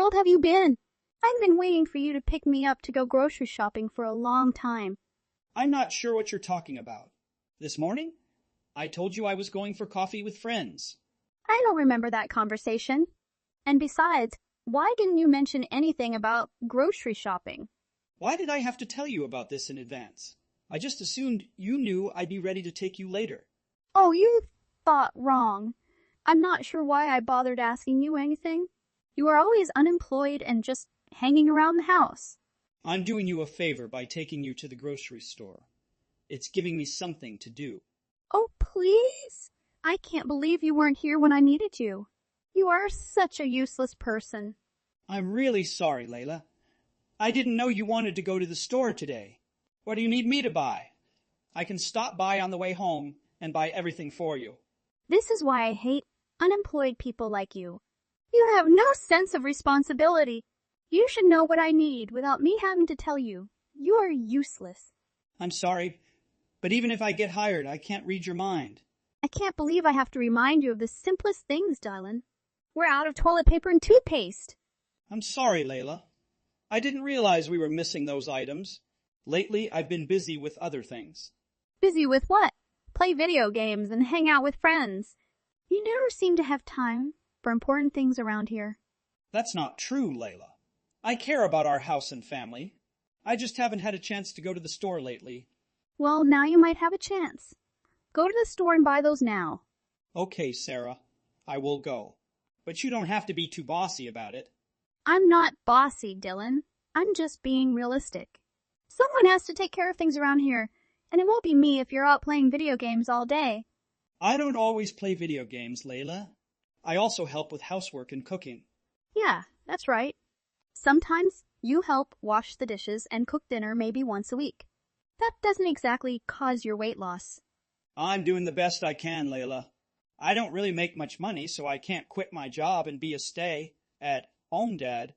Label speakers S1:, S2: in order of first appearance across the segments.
S1: world have you been? I've been waiting for you to pick me up to go grocery shopping for a long time.
S2: I'm not sure what you're talking about. This morning, I told you I was going for coffee with friends.
S1: I don't remember that conversation. And besides, why didn't you mention anything about grocery shopping?
S2: Why did I have to tell you about this in advance? I just assumed you knew I'd be ready to take you later.
S1: Oh, you thought wrong. I'm not sure why I bothered asking you anything. You are always unemployed and just hanging around the house.
S2: I'm doing you a favor by taking you to the grocery store. It's giving me something to do.
S1: Oh, please. I can't believe you weren't here when I needed you. You are such a useless person.
S2: I'm really sorry, Layla. I didn't know you wanted to go to the store today. What do you need me to buy? I can stop by on the way home and buy everything for you.
S1: This is why I hate unemployed people like you. You have no sense of responsibility. You should know what I need without me having to tell you. You are useless.
S2: I'm sorry, but even if I get hired, I can't read your mind.
S1: I can't believe I have to remind you of the simplest things, Dylan. We're out of toilet paper and toothpaste.
S2: I'm sorry, Layla. I didn't realize we were missing those items. Lately, I've been busy with other things.
S1: Busy with what? Play video games and hang out with friends. You never seem to have time for important things around here.
S2: That's not true, Layla. I care about our house and family. I just haven't had a chance to go to the store lately.
S1: Well, now you might have a chance. Go to the store and buy those now.
S2: Okay, Sarah. I will go. But you don't have to be too bossy about it.
S1: I'm not bossy, Dylan. I'm just being realistic. Someone has to take care of things around here, and it won't be me if you're out playing video games all day.
S2: I don't always play video games, Layla. I also help with housework and cooking.
S1: Yeah, that's right. Sometimes you help wash the dishes and cook dinner maybe once a week. That doesn't exactly cause your weight loss.
S2: I'm doing the best I can, Layla. I don't really make much money, so I can't quit my job and be a stay-at-home dad.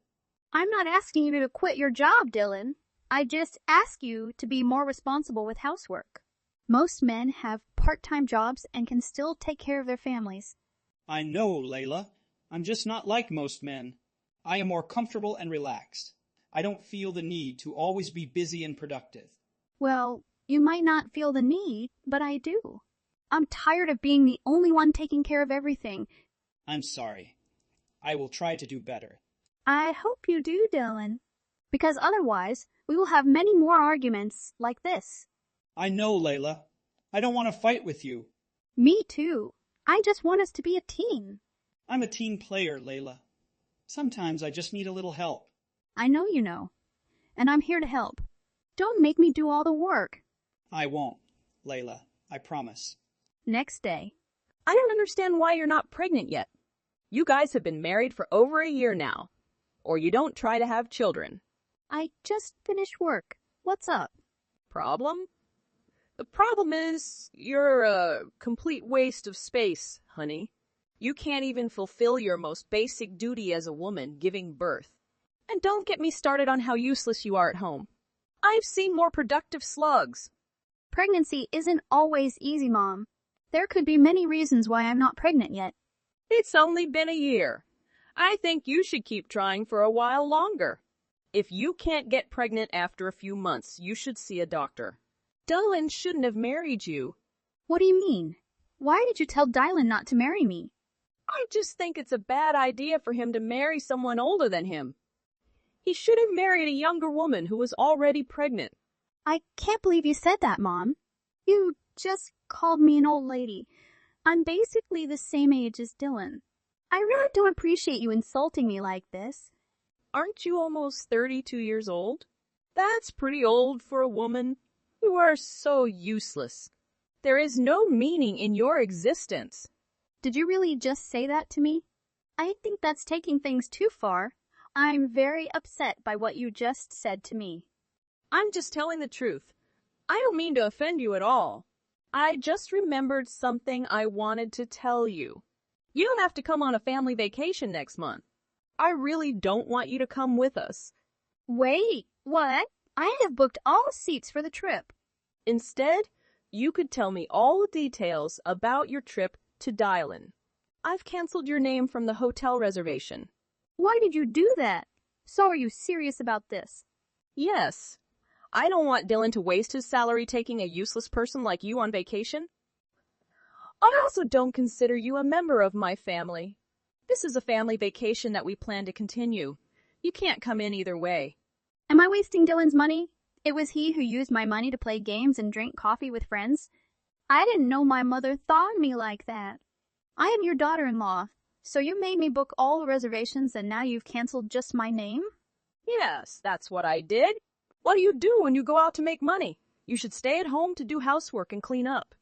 S1: I'm not asking you to quit your job, Dylan. I just ask you to be more responsible with housework. Most men have part-time jobs and can still take care of their families.
S2: I know, Layla. I'm just not like most men. I am more comfortable and relaxed. I don't feel the need to always be busy and productive.
S1: Well, you might not feel the need, but I do. I'm tired of being the only one taking care of everything.
S2: I'm sorry. I will try to do better.
S1: I hope you do, Dylan. Because otherwise, we will have many more arguments like this.
S2: I know, Layla. I don't want to fight with you.
S1: Me too. I just want us to be a team.
S2: I'm a team player, Layla. Sometimes I just need a little help.
S1: I know you know. And I'm here to help. Don't make me do all the work.
S2: I won't, Layla. I promise.
S1: Next day.
S3: I don't understand why you're not pregnant yet. You guys have been married for over a year now. Or you don't try to have children.
S1: I just finished work. What's up?
S3: Problem? The problem is, you're a complete waste of space, honey. You can't even fulfill your most basic duty as a woman, giving birth. And don't get me started on how useless you are at home. I've seen more productive slugs.
S1: Pregnancy isn't always easy, Mom. There could be many reasons why I'm not pregnant yet.
S3: It's only been a year. I think you should keep trying for a while longer. If you can't get pregnant after a few months, you should see a doctor. Dylan shouldn't have married you.
S1: What do you mean? Why did you tell Dylan not to marry me?
S3: I just think it's a bad idea for him to marry someone older than him. He should have married a younger woman who was already pregnant.
S1: I can't believe you said that, Mom. You just called me an old lady. I'm basically the same age as Dylan. I really don't appreciate you insulting me like this.
S3: Aren't you almost 32 years old? That's pretty old for a woman. You are so useless. There is no meaning in your existence.
S1: Did you really just say that to me? I think that's taking things too far. I'm very upset by what you just said to me.
S3: I'm just telling the truth. I don't mean to offend you at all. I just remembered something I wanted to tell you. You don't have to come on a family vacation next month. I really don't want you to come with us.
S1: Wait, what? I have booked all the seats for the trip.
S3: Instead, you could tell me all the details about your trip to Dylan. I've canceled your name from the hotel reservation.
S1: Why did you do that? So are you serious about this?
S3: Yes. I don't want Dylan to waste his salary taking a useless person like you on vacation. I also don't consider you a member of my family. This is a family vacation that we plan to continue. You can't come in either way.
S1: Am I wasting Dylan's money? It was he who used my money to play games and drink coffee with friends. I didn't know my mother thought of me like that. I am your daughter-in-law, so you made me book all the reservations and now you've canceled just my name?
S3: Yes, that's what I did. What do you do when you go out to make money? You should stay at home to do housework and clean up.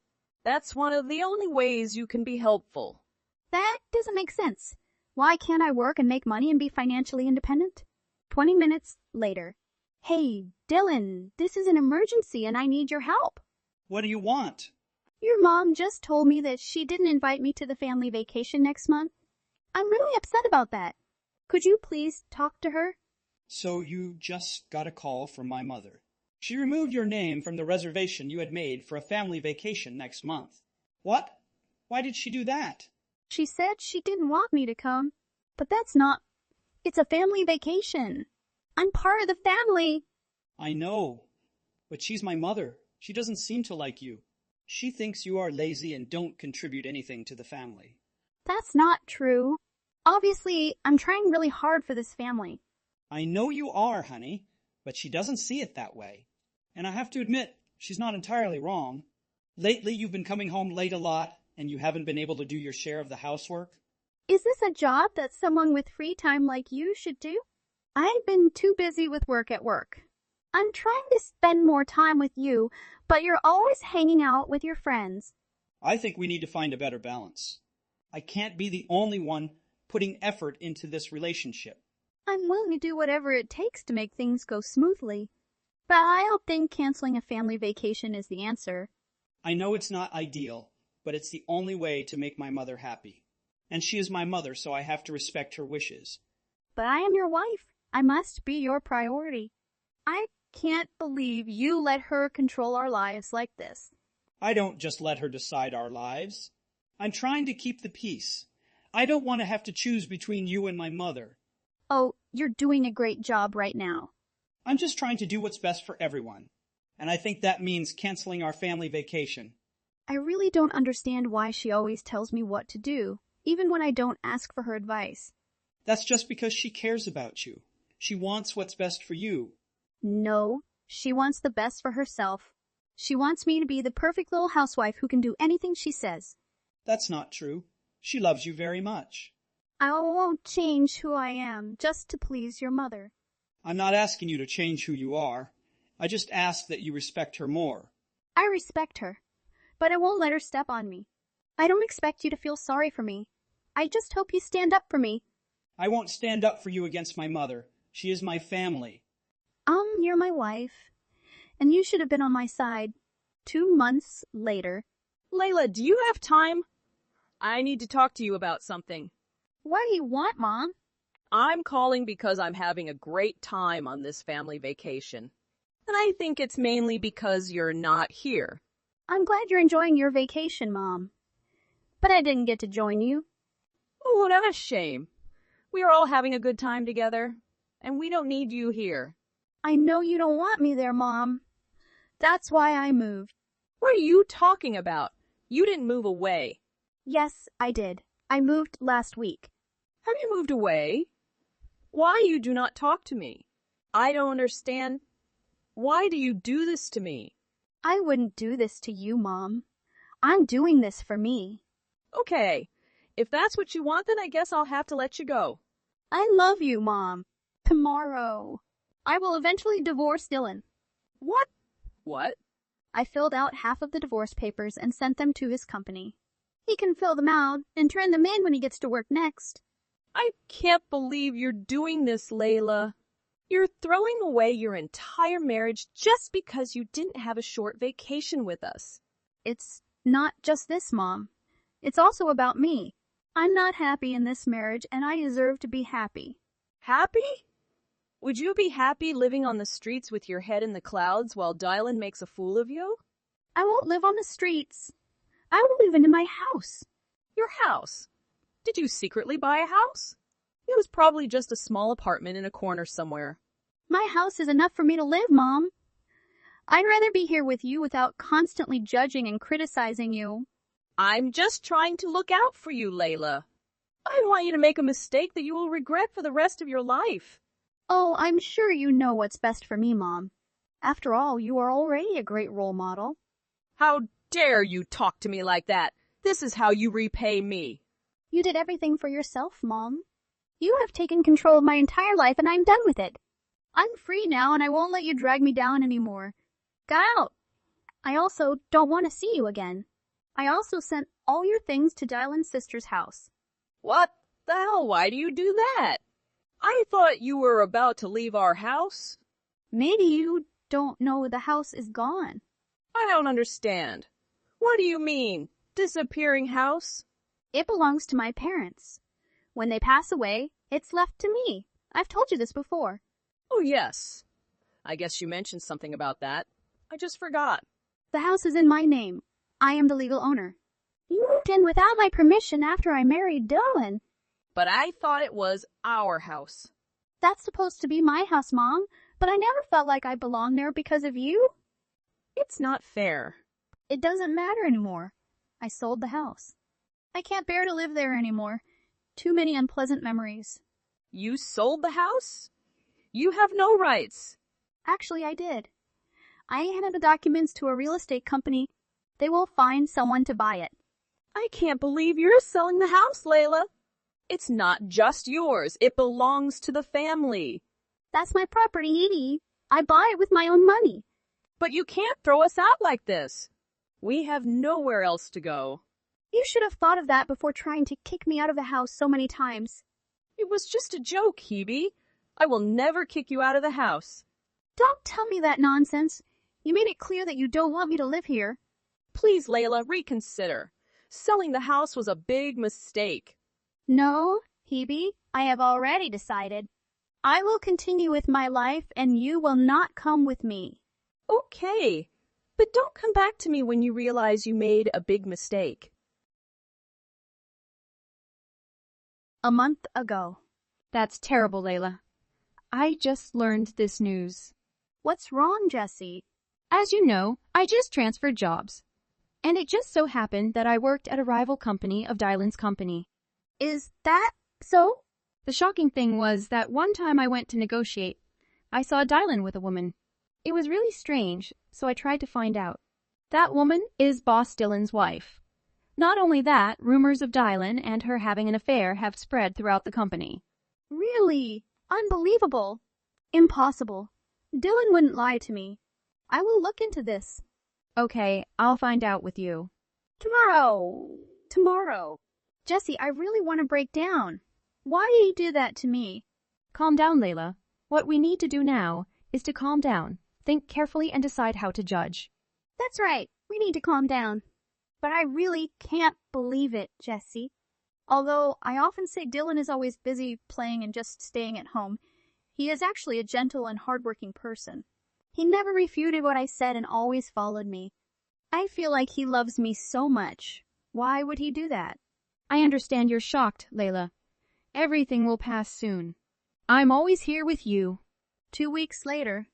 S3: That's one of the only ways you can be helpful.
S1: That doesn't make sense. Why can't I work and make money and be financially independent? 20 minutes later. Hey, Dylan, this is an emergency and I need your help.
S2: What do you want?
S1: Your mom just told me that she didn't invite me to the family vacation next month. I'm really upset about that. Could you please talk to her?
S2: So you just got a call from my mother. She removed your name from the reservation you had made for a family vacation next month. What? Why did she do that?
S1: She said she didn't want me to come. But that's not... It's a family vacation. I'm part of the family.
S2: I know, but she's my mother. She doesn't seem to like you. She thinks you are lazy and don't contribute anything to the family.
S1: That's not true. Obviously, I'm trying really hard for this family.
S2: I know you are, honey, but she doesn't see it that way. And I have to admit, she's not entirely wrong. Lately, you've been coming home late a lot, and you haven't been able to do your share of the housework.
S1: Is this a job that someone with free time like you should do? I've been too busy with work at work. I'm trying to spend more time with you, but you're always hanging out with your friends.
S2: I think we need to find a better balance. I can't be the only one putting effort into this relationship.
S1: I'm willing to do whatever it takes to make things go smoothly. But I don't think canceling a family vacation is the answer.
S2: I know it's not ideal, but it's the only way to make my mother happy. And she is my mother, so I have to respect her wishes.
S1: But I am your wife. I must be your priority. I can't believe you let her control our lives like this.
S2: I don't just let her decide our lives. I'm trying to keep the peace. I don't want to have to choose between you and my mother.
S1: Oh, you're doing a great job right now.
S2: I'm just trying to do what's best for everyone. And I think that means canceling our family vacation.
S1: I really don't understand why she always tells me what to do, even when I don't ask for her advice.
S2: That's just because she cares about you. She wants what's best for you.
S1: No, she wants the best for herself. She wants me to be the perfect little housewife who can do anything she says.
S2: That's not true. She loves you very much.
S1: I won't change who I am just to please your mother.
S2: I'm not asking you to change who you are. I just ask that you respect her more.
S1: I respect her, but I won't let her step on me. I don't expect you to feel sorry for me. I just hope you stand up for me.
S2: I won't stand up for you against my mother. She is my family.
S1: You're my wife, and you should have been on my side. 2 months later.
S3: Layla, do you have time? I need to talk to you about something.
S1: What do you want, Mom?
S3: I'm calling because I'm having a great time on this family vacation. And I think it's mainly because you're not here.
S1: I'm glad you're enjoying your vacation, Mom. But I didn't get to join you.
S3: Oh, what a shame. We are all having a good time together, and we don't need you here.
S1: I know you don't want me there, Mom. That's why I moved.
S3: What are you talking about? You didn't move away.
S1: Yes, I did. I moved last week.
S3: Have you moved away? Why you do not talk to me? I don't understand. Why do you do this to me?
S1: I wouldn't do this to you, Mom. I'm doing this for me.
S3: Okay, if that's what you want, then I guess I'll have to let you go.
S1: I love you, Mom. Tomorrow, I will eventually divorce Dylan.
S3: What? What?
S1: I filled out half of the divorce papers and sent them to his company. He can fill them out and turn them in when he gets to work next.
S3: I can't believe you're doing this, Layla. You're throwing away your entire marriage just because you didn't have a short vacation with us.
S1: It's not just this, Mom. It's also about me. I'm not happy in this marriage, and I deserve to be happy.
S3: Happy? Would you be happy living on the streets with your head in the clouds while Dylan makes a fool of you?
S1: I won't live on the streets. I will live in my house.
S3: Your house? Did you secretly buy a house? It was probably just a small apartment in a corner somewhere.
S1: My house is enough for me to live, Mom. I'd rather be here with you without constantly judging and criticizing you.
S3: I'm just trying to look out for you, Layla. I don't want you to make a mistake that you will regret for the rest of your life.
S1: Oh, I'm sure you know what's best for me, Mom. After all, you are already a great role model.
S3: How dare you talk to me like that? This is how you repay me.
S1: You did everything for yourself, Mom. You have taken control of my entire life and I'm done with it. I'm free now and I won't let you drag me down anymore. Get out! I also don't want to see you again. I also sent all your things to Dylan's sister's house.
S3: What the hell? Why do you do that? I thought you were about to leave our house.
S1: Maybe you don't know the house is gone.
S3: I don't understand. What do you mean, disappearing house?
S1: It belongs to my parents. When they pass away, it's left to me. I've told you this before.
S3: Oh, yes. I guess you mentioned something about that. I just forgot.
S1: The house is in my name. I am the legal owner. You moved in without my permission after I married Dylan.
S3: But I thought it was our house.
S1: That's supposed to be my house, Mom, but I never felt like I belonged there because of you.
S3: It's not fair.
S1: It doesn't matter anymore. I sold the house. I can't bear to live there anymore. Too many unpleasant memories.
S3: You sold the house? You have no rights.
S1: Actually, I did. I handed the documents to a real estate company. They will find someone to buy it.
S3: I can't believe you're selling the house, Layla. It's not just yours. It belongs to the family.
S1: That's my property, Edie. I buy it with my own money.
S3: But you can't throw us out like this. We have nowhere else to go.
S1: You should have thought of that before trying to kick me out of the house so many times.
S3: It was just a joke, Hebe. I will never kick you out of the house.
S1: Don't tell me that nonsense. You made it clear that you don't want me to live here.
S3: Please, Layla, reconsider. Selling the house was a big mistake.
S1: No, Hebe, I have already decided. I will continue with my life and you will not come with me.
S3: Okay, but don't come back to me when you realize you made a big mistake.
S1: A month ago.
S4: That's terrible, Layla. I just learned this news.
S1: What's wrong, Jessie?
S4: As you know, I just transferred jobs. And it just so happened that I worked at a rival company of Dylan's company.
S1: Is that so?
S4: The shocking thing was that one time I went to negotiate, I saw Dylan with a woman. It was really strange, so I tried to find out. That woman is Boss Dylan's wife. Not only that, rumors of Dylan and her having an affair have spread throughout the company.
S1: Really? Unbelievable. Impossible. Dylan wouldn't lie to me. I will look into this.
S4: Okay, I'll find out with you.
S1: Tomorrow. Jessie, I really want to break down. Why did you do that to me?
S4: Calm down, Layla. What we need to do now is to calm down, think carefully, and decide how to judge.
S1: That's right. We need to calm down. But I really can't believe it, Jessie. Although I often say Dylan is always busy playing and just staying at home, he is actually a gentle and hardworking person. He never refuted what I said and always followed me. I feel like he loves me so much. Why would he do that?
S4: I understand you're shocked, Layla. Everything will pass soon. I'm always here with you.
S1: 2 weeks later.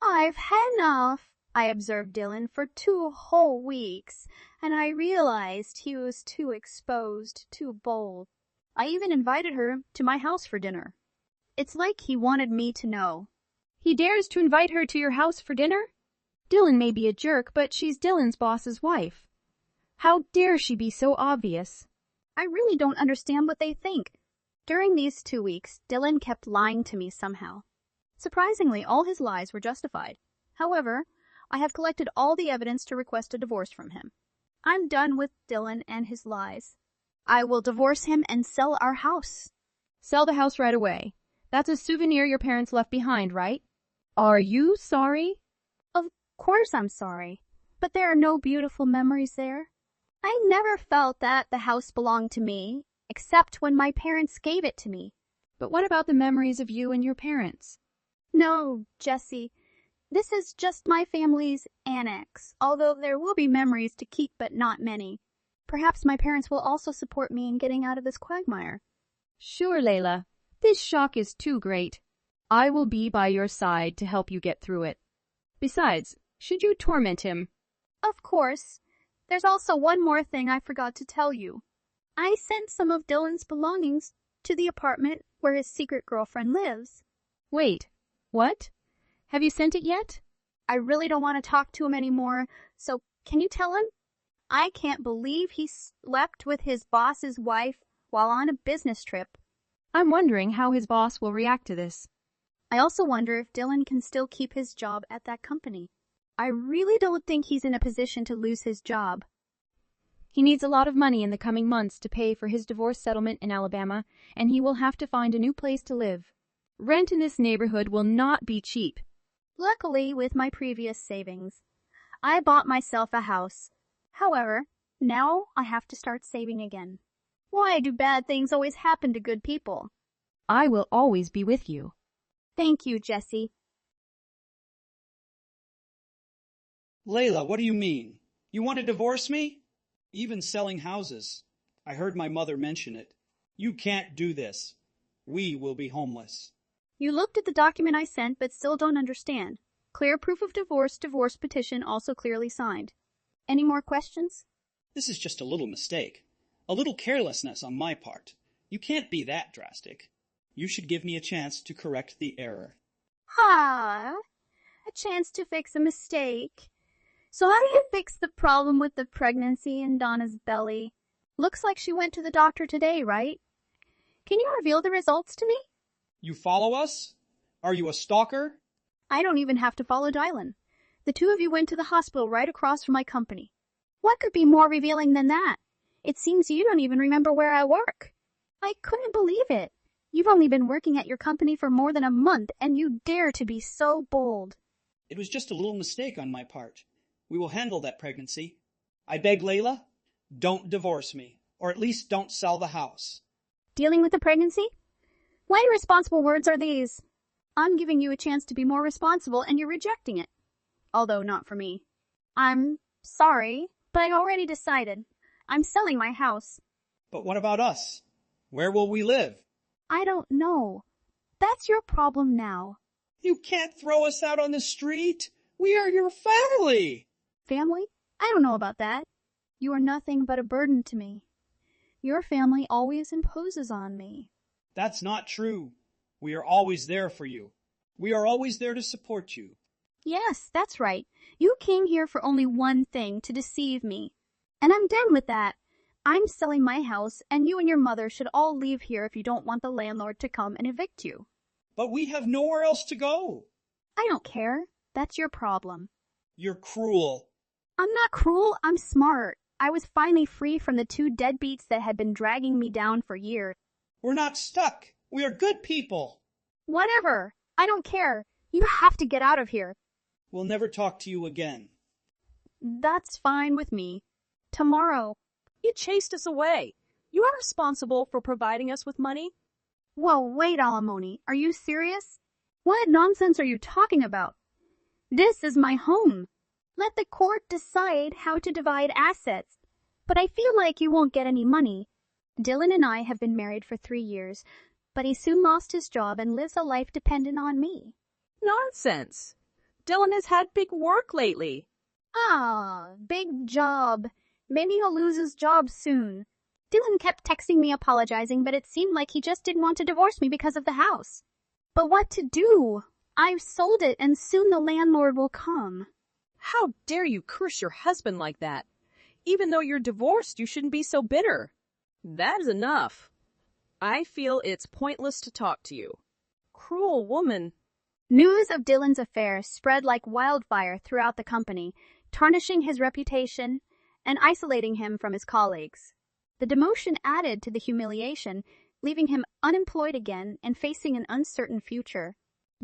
S1: I've had enough, I observed Dylan for 2 whole weeks, and I realized he was too exposed, too bold. I even invited her to my house for dinner. It's like he wanted me to know.
S4: He dares to invite her to your house for dinner? Dylan may be a jerk, but she's Dylan's boss's wife. How dare she be so obvious?
S1: I really don't understand what they think. During these 2 weeks, Dylan kept lying to me somehow. Surprisingly, all his lies were justified. However, I have collected all the evidence to request a divorce from him. I'm done with Dylan and his lies. I will divorce him and sell our house.
S4: Sell the house right away. That's a souvenir your parents left behind, right? Are you sorry?
S1: Of course I'm sorry, but there are no beautiful memories there. I never felt that the house belonged to me, except when my parents gave it to me.
S4: But what about the memories of you and your parents?
S1: No, Jessie. This is just my family's annex, although there will be memories to keep but not many. Perhaps my parents will also support me in getting out of this quagmire.
S4: Sure, Layla. This shock is too great. I will be by your side to help you get through it. Besides, should you torment him?
S1: Of course. There's also one more thing I forgot to tell you. I sent some of Dylan's belongings to the apartment where his secret girlfriend lives.
S4: Wait, what? Have you sent it yet?
S1: I really don't want to talk to him anymore, so can you tell him? I can't believe he slept with his boss's wife while on a business trip.
S4: I'm wondering how his boss will react to this.
S1: I also wonder if Dylan can still keep his job at that company. I really don't think he's in a position to lose his job.
S4: He needs a lot of money in the coming months to pay for his divorce settlement in Alabama, and he will have to find a new place to live. Rent in this neighborhood will not be cheap.
S1: Luckily, with my previous savings, I bought myself a house. However, now I have to start saving again. Why do bad things always happen to good people?
S4: I will always be with you.
S1: Thank you, Jesse.
S2: Layla, what do you mean? You want to divorce me? Even selling houses. I heard my mother mention it. You can't do this. We will be homeless.
S1: You looked at the document I sent but still don't understand. Clear proof of divorce petition also clearly signed. Any more questions?
S2: This is just a little mistake. A little carelessness on my part. You can't be that drastic. You should give me a chance to correct the error.
S1: Ha! A chance to fix a mistake. So how do you fix the problem with the pregnancy in Donna's belly? Looks like she went to the doctor today, right? Can you reveal the results to me?
S2: You follow us? Are you a stalker?
S1: I don't even have to follow Dylan. The two of you went to the hospital right across from my company. What could be more revealing than that? It seems you don't even remember where I work. I couldn't believe it. You've only been working at your company for more than a month, and you dare to be so bold.
S2: It was just a little mistake on my part. We will handle that pregnancy. I beg, Layla, don't divorce me, or at least don't sell the house.
S1: Dealing with the pregnancy? What irresponsible words are these? I'm giving you a chance to be more responsible, and you're rejecting it. Although not for me. I'm sorry, but I already decided. I'm selling my house.
S2: But what about us? Where will we live?
S1: I don't know. That's your problem now.
S2: You can't throw us out on the street. We are your family.
S1: Family? I don't know about that. You are nothing but a burden to me. Your family always imposes on me.
S2: That's not true. We are always there for you. We are always there to support you.
S1: Yes, that's right. You came here for only one thing, to deceive me. And I'm done with that. I'm selling my house, and you and your mother should all leave here if you don't want the landlord to come and evict you.
S2: But we have nowhere else to go.
S1: I don't care. That's your problem.
S2: You're cruel.
S1: I'm not cruel, I'm smart. I was finally free from the two deadbeats that had been dragging me down for years.
S2: We're not stuck. We are good people.
S1: Whatever. I don't care. You have to get out of here.
S2: We'll never talk to you again.
S1: That's fine with me. Tomorrow.
S3: You chased us away. You are responsible for providing us with money.
S1: Whoa, wait, alimony. Are you serious? What nonsense are you talking about? This is my home. Let the court decide how to divide assets. But I feel like you won't get any money. Dylan and I have been married for 3 years, but he soon lost his job and lives a life dependent on me.
S3: Nonsense. Dylan has had big work lately.
S1: Ah, big job. Maybe he'll lose his job soon. Dylan kept texting me apologizing, but it seemed like he just didn't want to divorce me because of the house. But what to do? I've sold it, and soon the landlord will come.
S3: How dare you curse your husband like that? Even though you're divorced, you shouldn't be so bitter. That is enough. I feel it's pointless to talk to you. Cruel woman.
S1: News of Dylan's affair spread like wildfire throughout the company, tarnishing his reputation and isolating him from his colleagues. The demotion added to the humiliation, leaving him unemployed again and facing an uncertain future.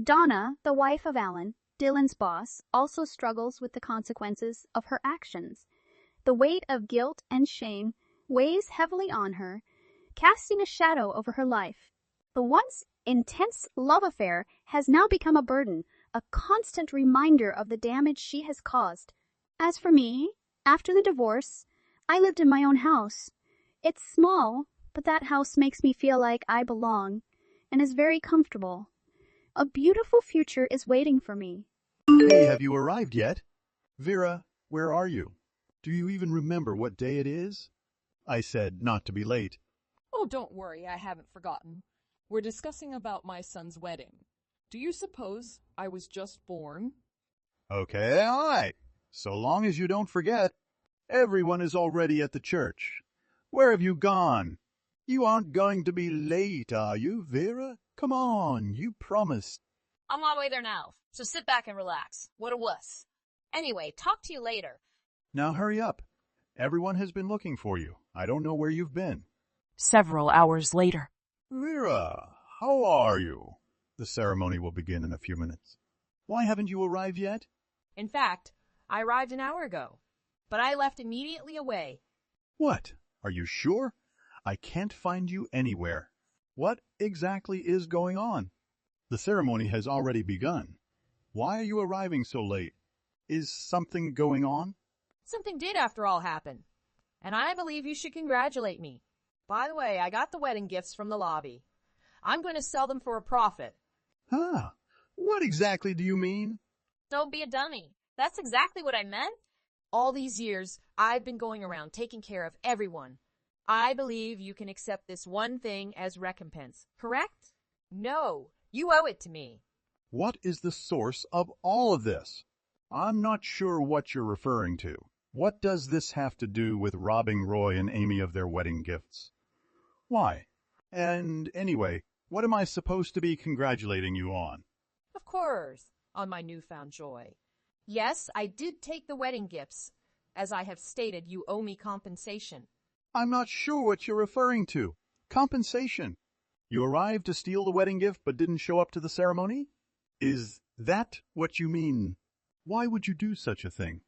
S1: Donna, the wife of Alan, Dylan's boss, also struggles with the consequences of her actions. The weight of guilt and shame weighs heavily on her, casting a shadow over her life. The once intense love affair has now become a burden, a constant reminder of the damage she has caused. As for me, after the divorce, I lived in my own house. It's small, but that house makes me feel like I belong. and is very comfortable. A beautiful future is waiting for me.
S5: Hey, have you arrived yet? Vera, where are you? Do you even remember what day it is? I said not to be late.
S6: Oh, don't worry, I haven't forgotten. We're discussing about my son's wedding. Do you suppose I was just born?
S5: Okay, all right. So long as you don't forget. Everyone is already at the church. Where have you gone? You aren't going to be late, are you, Vera? Come on, you promised.
S7: I'm on my way there now, so sit back and relax. What a wuss. Anyway, talk to you later.
S5: Now hurry up. Everyone has been looking for you. I don't know where you've been.
S3: Several hours later.
S5: Vera, how are you? The ceremony will begin in a few minutes. Why haven't you arrived yet?
S3: In fact, I arrived an hour ago, but I left immediately away.
S5: What? Are you sure? I can't find you anywhere. What exactly is going on? The ceremony has already begun. Why are you arriving so late? Is something going on?
S3: Something did, after all, happen, and I believe you should congratulate me. By the way, I got the wedding gifts from the lobby. I'm going to sell them for a profit.
S5: Huh? What exactly do you mean?
S7: Don't be a dummy. That's exactly what I meant.
S3: All these years, I've been going around taking care of everyone. I believe you can accept this one thing as recompense, correct? No, you owe it to me.
S5: What is the source of all of this? I'm not sure what you're referring to. What does this have to do with robbing Roy and Amy of their wedding gifts? Why? And anyway, what am I supposed to be congratulating you on?
S3: Of course, on my newfound joy. Yes, I did take the wedding gifts. As I have stated, you owe me compensation.
S5: I'm not sure what you're referring to. Compensation. You arrived to steal the wedding gift but didn't show up to the ceremony? Is that what you mean? Why would you do such a thing?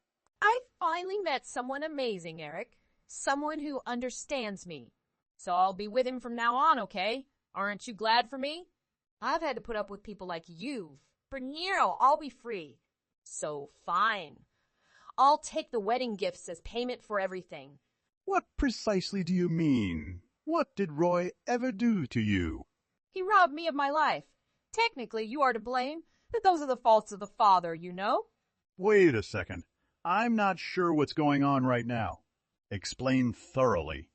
S3: I finally met someone amazing, Eric. Someone who understands me. So I'll be with him from now on, okay? Aren't you glad for me? I've had to put up with people like you. For now, I'll be free. So fine. I'll take the wedding gifts as payment for everything.
S5: What precisely do you mean? What did Roy ever do to you?
S3: He robbed me of my life. Technically, you are to blame, but those are the faults of the father, you know?
S5: Wait a second. I'm not sure what's going on right now. Explain thoroughly.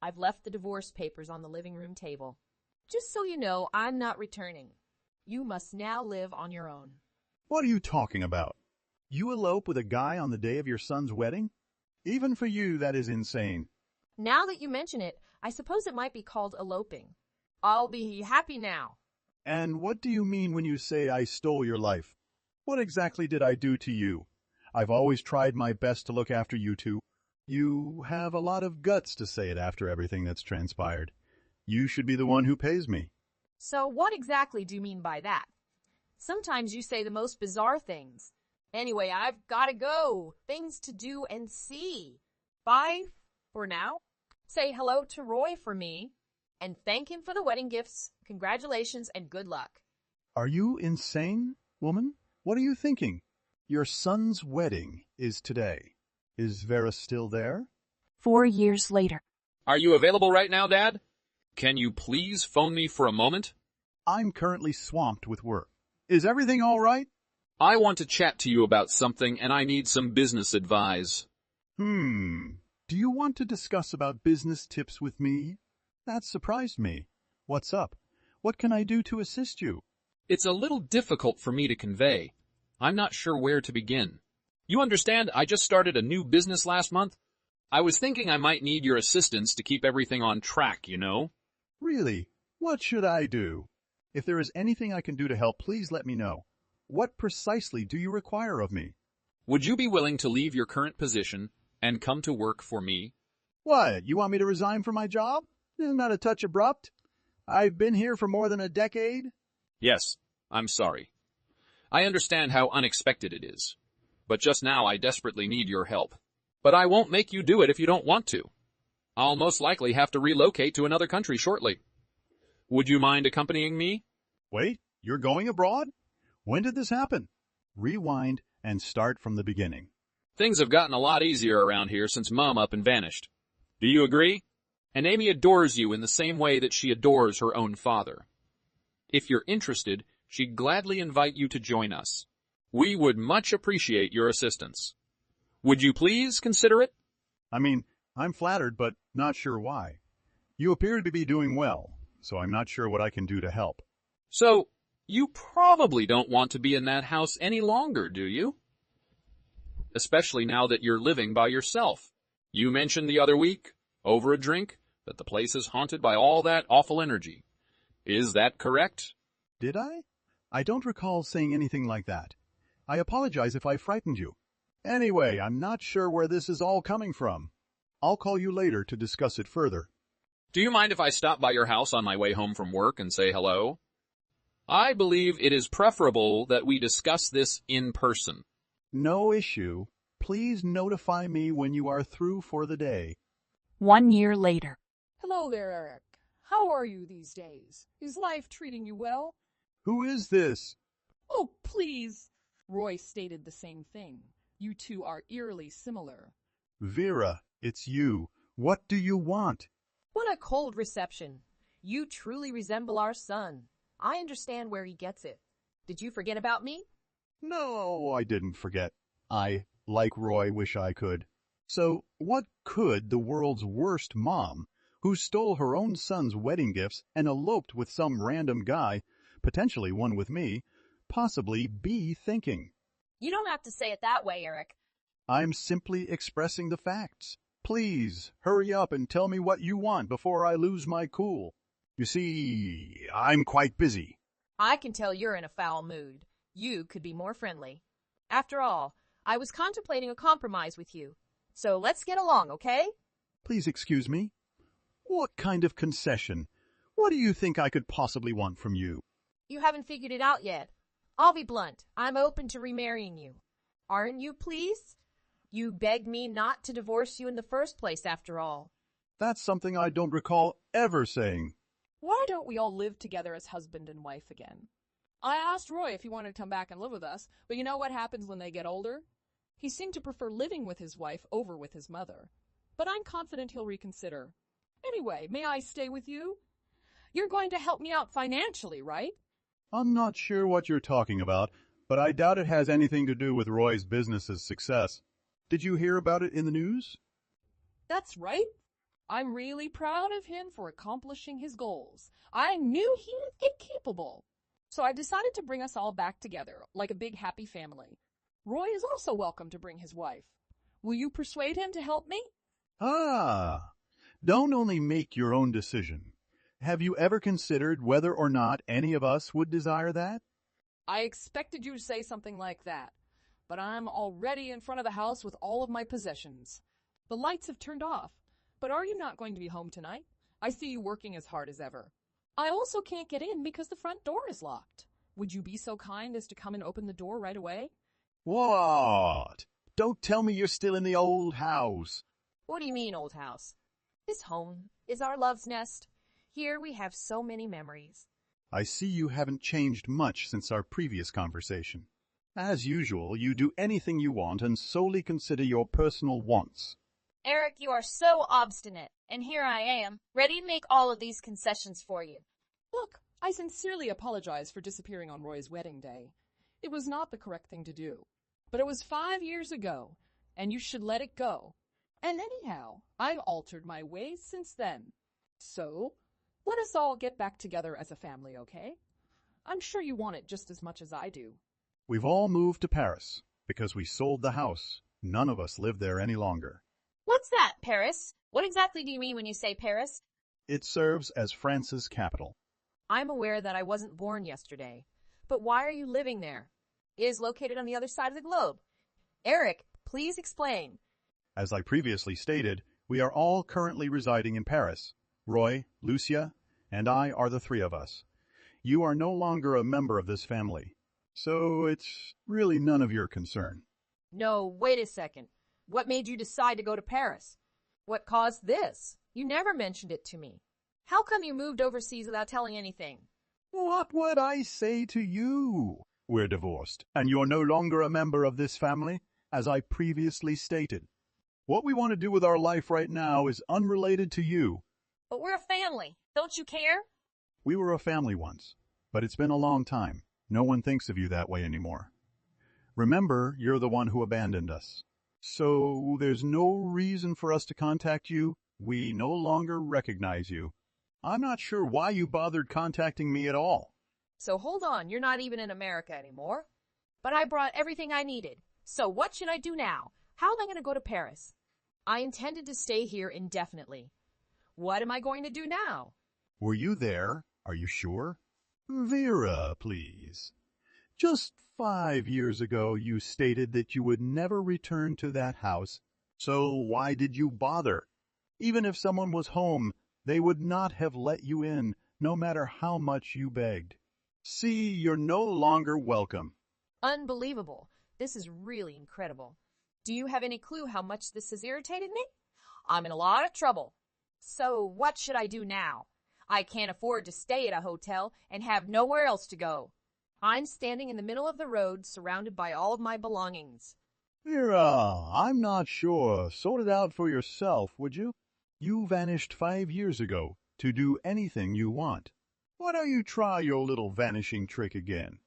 S3: I've left the divorce papers on the living room table. Just so you know, I'm not returning. You must now live on your own.
S5: What are you talking about? You elope with a guy on the day of your son's wedding? Even for you, that is insane.
S3: Now that you mention it, I suppose it might be called eloping. I'll be happy now.
S5: And what do you mean when you say I stole your life? What exactly did I do to you? I've always tried my best to look after you two. You have a lot of guts to say it after everything that's transpired. You should be the one who pays me.
S3: So what exactly do you mean by that? Sometimes you say the most bizarre things. Anyway, I've got to go. Things to do and see. Bye for now. Say hello to Roy for me and thank him for the wedding gifts. Congratulations and good luck.
S5: Are you insane, woman? What are you thinking? Your son's wedding is today. Is Vera still there?
S3: 4 years later.
S8: Are you available right now, Dad? Can you please phone me for a moment?
S5: I'm currently swamped with work. Is everything all right?
S8: I want to chat to you about something and I need some business advice.
S5: Do you want to discuss about business tips with me? That surprised me. What's up? What can I do to assist you?
S8: It's a little difficult for me to convey. I'm not sure where to begin. You understand, I just started a new business last month. I was thinking I might need your assistance to keep everything on track, you know?
S5: Really? What should I do? If there is anything I can do to help, please let me know. What precisely do you require of me?
S8: Would you be willing to leave your current position and come to work for me?
S5: What, you want me to resign from my job? Isn't that a touch abrupt? I've been here for more than a decade.
S8: Yes, I'm sorry. I understand how unexpected it is. But just now I desperately need your help. But I won't make you do it if you don't want to. I'll most likely have to relocate to another country shortly. Would you mind accompanying me?
S5: Wait, you're going abroad? When did this happen? Rewind and start from the beginning.
S8: Things have gotten a lot easier around here since Mom up and vanished. Do you agree? And Amy adores you in the same way that she adores her own father. If you're interested, she'd gladly invite you to join us. We would much appreciate your assistance. Would you please consider it?
S5: I mean, I'm flattered, but not sure why. You appear to be doing well, so I'm not sure what I can do to help.
S8: So, you probably don't want to be in that house any longer, do you? Especially now that you're living by yourself. You mentioned the other week, over a drink, that the place is haunted by all that awful energy. Is that correct?
S5: Did I? I don't recall saying anything like that. I apologize if I frightened you. Anyway, I'm not sure where this is all coming from. I'll call you later to discuss it further.
S8: Do you mind if I stop by your house on my way home from work and say hello? I believe it is preferable that we discuss this in person.
S5: No issue. Please notify me when you are through for the day.
S3: 1 year later.
S6: Hello there, Eric. How are you these days? Is life treating you well?
S5: Who is this?
S6: Oh, please. Roy stated the same thing. You two are eerily similar.
S5: Vera, it's you. What do you want?
S7: What a cold reception. You truly resemble our son. I understand where he gets it. Did you forget about me?
S5: No, I didn't forget. I, like Roy, wish I could. So, what could the world's worst mom, who stole her own son's wedding gifts and eloped with some random guy, potentially one with me, possibly be thinking?
S7: You don't have to say it that way, Eric.
S5: I'm simply expressing the facts. Please, hurry up and tell me what you want before I lose my cool. You see, I'm quite busy.
S7: I can tell you're in a foul mood. You could be more friendly. After all, I was contemplating a compromise with you. So let's get along, okay?
S5: Please excuse me. What kind of concession? What do you think I could possibly want from you?
S7: You haven't figured it out yet. I'll be blunt. I'm open to remarrying you. Aren't you, please? You begged me not to divorce you in the first place, after all.
S5: That's something I don't recall ever saying.
S6: Why don't we all live together as husband and wife again? I asked Roy if he wanted to come back and live with us, but you know what happens when they get older? He seemed to prefer living with his wife over with his mother. But I'm confident he'll reconsider. Anyway, may I stay with you? You're going to help me out financially, right?
S5: I'm not sure what you're talking about, but I doubt it has anything to do with Roy's business's success. Did you hear about it in the news?
S6: That's right. I'm really proud of him for accomplishing his goals. I knew he was capable. So I decided to bring us all back together, like a big happy family. Roy is also welcome to bring his wife. Will you persuade him to help me?
S5: Ah, don't only make your own decision. Have you ever considered whether or not any of us would desire that?
S6: I expected you to say something like that, but I'm already in front of the house with all of my possessions. The lights have turned off, but are you not going to be home tonight? I see you working as hard as ever. I also can't get in because the front door is locked. Would you be so kind as to come and open the door right away?
S5: What? Don't tell me you're still in the old house.
S7: What do you mean, old house? This home is our love's nest. Here we have so many memories.
S5: I see you haven't changed much since our previous conversation. As usual, you do anything you want and solely consider your personal wants.
S7: Eric, you are so obstinate, and here I am, ready to make all of these concessions for you.
S6: Look, I sincerely apologize for disappearing on Roy's wedding day. It was not the correct thing to do. But it was 5 years ago, and you should let it go. And anyhow, I've altered my ways since then. So, let us all get back together as a family, okay? I'm sure you want it just as much as I do.
S5: We've all moved to Paris because we sold the house. None of us live there any longer.
S7: What's that, Paris? What exactly do you mean when you say Paris?
S5: It serves as France's capital.
S7: I'm aware that I wasn't born yesterday. But why are you living there? It is located on the other side of the globe. Eric, please explain.
S5: As I previously stated, we are all currently residing in Paris. Roy, Lucia, and I are the three of us. You are no longer a member of this family, so it's really none of your concern.
S7: No, wait a second. What made you decide to go to Paris? What caused this? You never mentioned it to me. How come you moved overseas without telling anything?
S5: What would I say to you? We're divorced, and you're no longer a member of this family, as I previously stated. What we want to do with our life right now is unrelated to you.
S7: But we're a family. Don't you care?
S5: We were a family once, but it's been a long time. No one thinks of you that way anymore. Remember, you're the one who abandoned us. So there's no reason for us to contact you. We no longer recognize you. I'm not sure why you bothered contacting me at all.
S7: So hold on, you're not even in America anymore. But I brought everything I needed. So what should I do now? How am I going to go to Paris? I intended to stay here indefinitely. What am I going to do now?
S5: Were you there? Are you sure? Vera, please. Just 5 years ago, you stated that you would never return to that house. So why did you bother? Even if someone was home, they would not have let you in, no matter how much you begged. See, you're no longer welcome.
S7: Unbelievable. This is really incredible. Do you have any clue how much this has irritated me? I'm in a lot of trouble. So what should I do now? I can't afford to stay at a hotel and have nowhere else to go. I'm standing in the middle of the road, surrounded by all of my belongings.
S5: Vera, I'm not sure. Sort it out for yourself, would you? You vanished 5 years ago to do anything you want. Why don't you try your little vanishing trick again?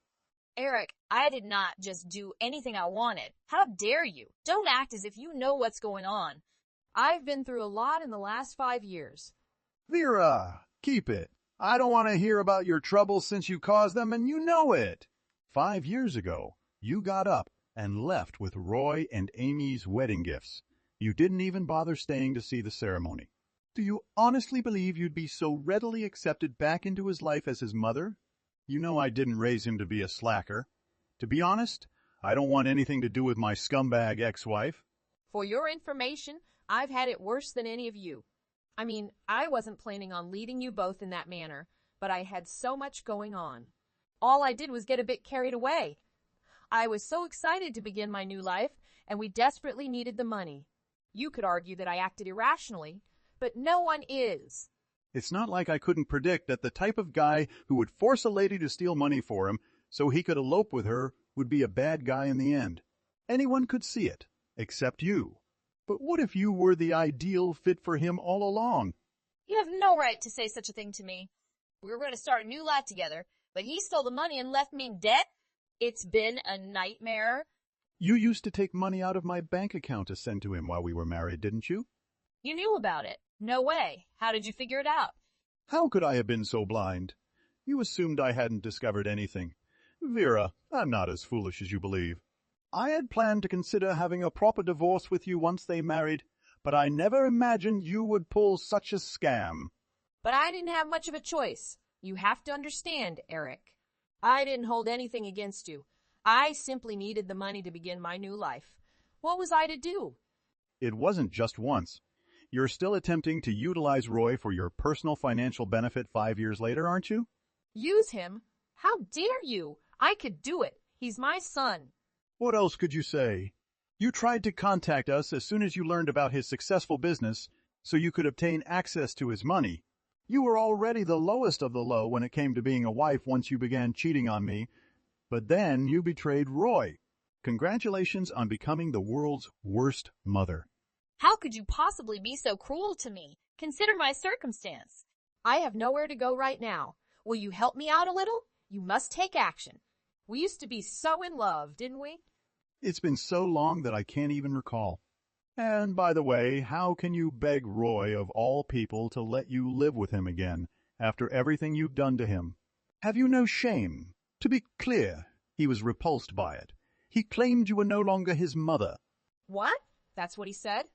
S7: Eric, I did not just do anything I wanted. How dare you? Don't act as if you know what's going on. I've been through a lot in the last 5 years.
S5: Vera, keep it. I don't want to hear about your troubles since you caused them, and you know it. 5 years ago, you got up and left with Roy and Amy's wedding gifts. You didn't even bother staying to see the ceremony. Do you honestly believe you'd be so readily accepted back into his life as his mother? You know I didn't raise him to be a slacker. To be honest, I don't want anything to do with my scumbag ex-wife.
S7: For your information, I've had it worse than any of you. I mean, I wasn't planning on leading you both in that manner, but I had so much going on. All I did was get a bit carried away. I was so excited to begin my new life, and we desperately needed the money. You could argue that I acted irrationally, but no one is.
S5: It's not like I couldn't predict that the type of guy who would force a lady to steal money for him so he could elope with her would be a bad guy in the end. Anyone could see it, except you. But what if you were the ideal fit for him all along?
S7: You have no right to say such a thing to me. We were going to start a new life together, but he stole the money and left me in debt. It's been a nightmare.
S5: You used to take money out of my bank account to send to him while we were married, didn't you?
S7: You knew about it. No way. How did you figure it out?
S5: How could I have been so blind? You assumed I hadn't discovered anything. Vera, I'm not as foolish as you believe. I had planned to consider having a proper divorce with you once they married, but I never imagined you would pull such a scam.
S7: But I didn't have much of a choice. You have to understand, Eric. I didn't hold anything against you. I simply needed the money to begin my new life. What was I to do?
S5: It wasn't just once. You're still attempting to utilize Roy for your personal financial benefit 5 years later, aren't you?
S7: Use him? How dare you? I could do it. He's my son.
S5: What else could you say? You tried to contact us as soon as you learned about his successful business so you could obtain access to his money. You were already the lowest of the low when it came to being a wife once you began cheating on me, but then you betrayed Roy. Congratulations on becoming the world's worst mother.
S7: How could you possibly be so cruel to me? Consider my circumstance. I have nowhere to go right now. Will you help me out a little? You must take action. We used to be so in love, didn't we?
S5: It's been so long that I can't even recall. And by the way, how can you beg Roy, of all people, to let you live with him again after everything you've done to him? Have you no shame? To be clear, he was repulsed by it. He claimed you were no longer his mother.
S7: What? That's what he said?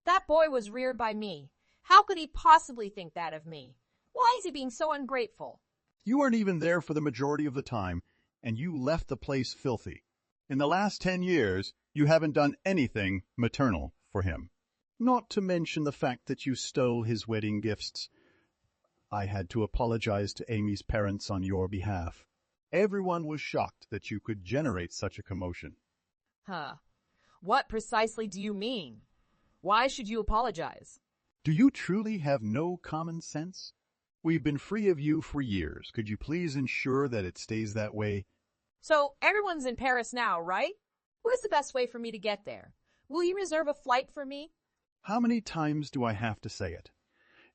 S7: That boy was reared by me. How could he possibly think that of me? Why is he being so ungrateful?
S5: You weren't even there for the majority of the time, and you left the place filthy. In the last 10 years, you haven't done anything maternal for him. Not to mention the fact that you stole his wedding gifts. I had to apologize to Amy's parents on your behalf. Everyone was shocked that you could generate such a commotion.
S7: Huh. What precisely do you mean? Why should you apologize?
S5: Do you truly have no common sense? We've been free of you for years. Could you please ensure that it stays that way?
S7: So everyone's in Paris now, right? Where's the best way for me to get there? Will you reserve a flight for me?
S5: How many times do I have to say it?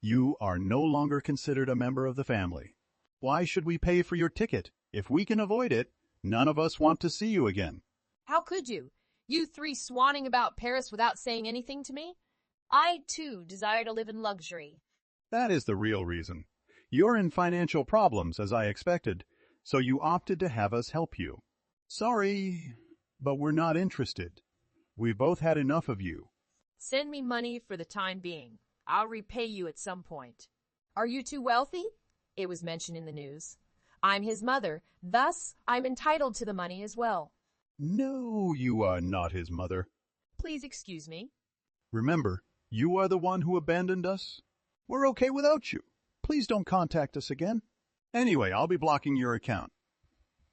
S5: You are no longer considered a member of the family. Why should we pay for your ticket? If we can avoid it, none of us want to see you again.
S7: How could you? You three swanning about Paris without saying anything to me? I, too, desire to live in luxury.
S5: That is the real reason. You're in financial problems, as I expected, so you opted to have us help you. Sorry, but we're not interested. We've both had enough of you.
S7: Send me money for the time being. I'll repay you at some point. Are you too wealthy? It was mentioned in the news. I'm his mother, thus I'm entitled to the money as well.
S5: No, you are not his mother.
S7: Please excuse me.
S5: Remember, you are the one who abandoned us. We're okay without you. Please don't contact us again. Anyway, I'll be blocking your account.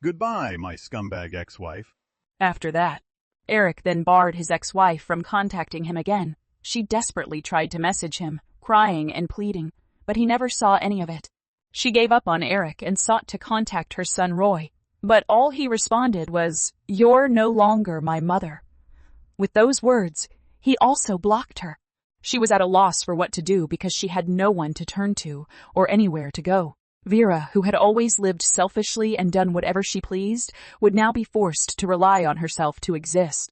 S5: Goodbye, my scumbag ex-wife.
S9: After that, Eric then barred his ex-wife from contacting him again. She desperately tried to message him, crying and pleading, but he never saw any of it. She gave up on Eric and sought to contact her son Roy, but all he responded was, "You're no longer my mother." With those words, he also blocked her. She was at a loss for what to do because she had no one to turn to or anywhere to go. Vera, who had always lived selfishly and done whatever she pleased, would now be forced to rely on herself to exist.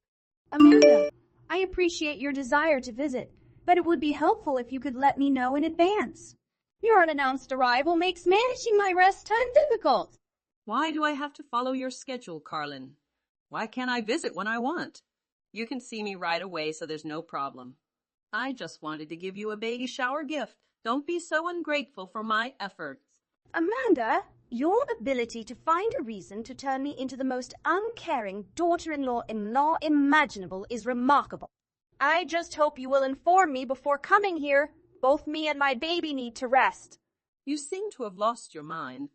S1: Amanda, I appreciate your desire to visit, but it would be helpful if you could let me know in advance. Your unannounced arrival makes managing my rest time difficult.
S3: Why do I have to follow your schedule, Carlin? Why can't I visit when I want? You can see me right away, so there's no problem. I just wanted to give you a baby shower gift. Don't be so ungrateful for my efforts.
S1: Amanda, your ability to find a reason to turn me into the most uncaring daughter-in-law imaginable is remarkable. I just hope you will inform me before coming here. Both me and my baby need to rest.
S3: You seem to have lost your mind.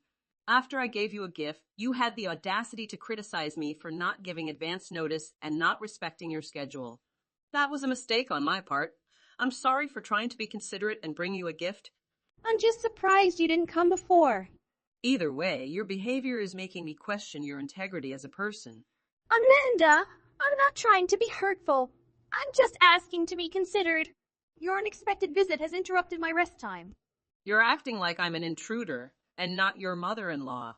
S3: After I gave you a gift, you had the audacity to criticize me for not giving advance notice and not respecting your schedule. That was a mistake on my part. I'm sorry for trying to be considerate and bring you a gift.
S1: I'm just surprised you didn't come before.
S3: Either way, your behavior is making me question your integrity as a person.
S1: Amanda, I'm not trying to be hurtful. I'm just asking to be considered. Your unexpected visit has interrupted my rest time.
S3: You're acting like I'm an intruder and not your mother-in-law.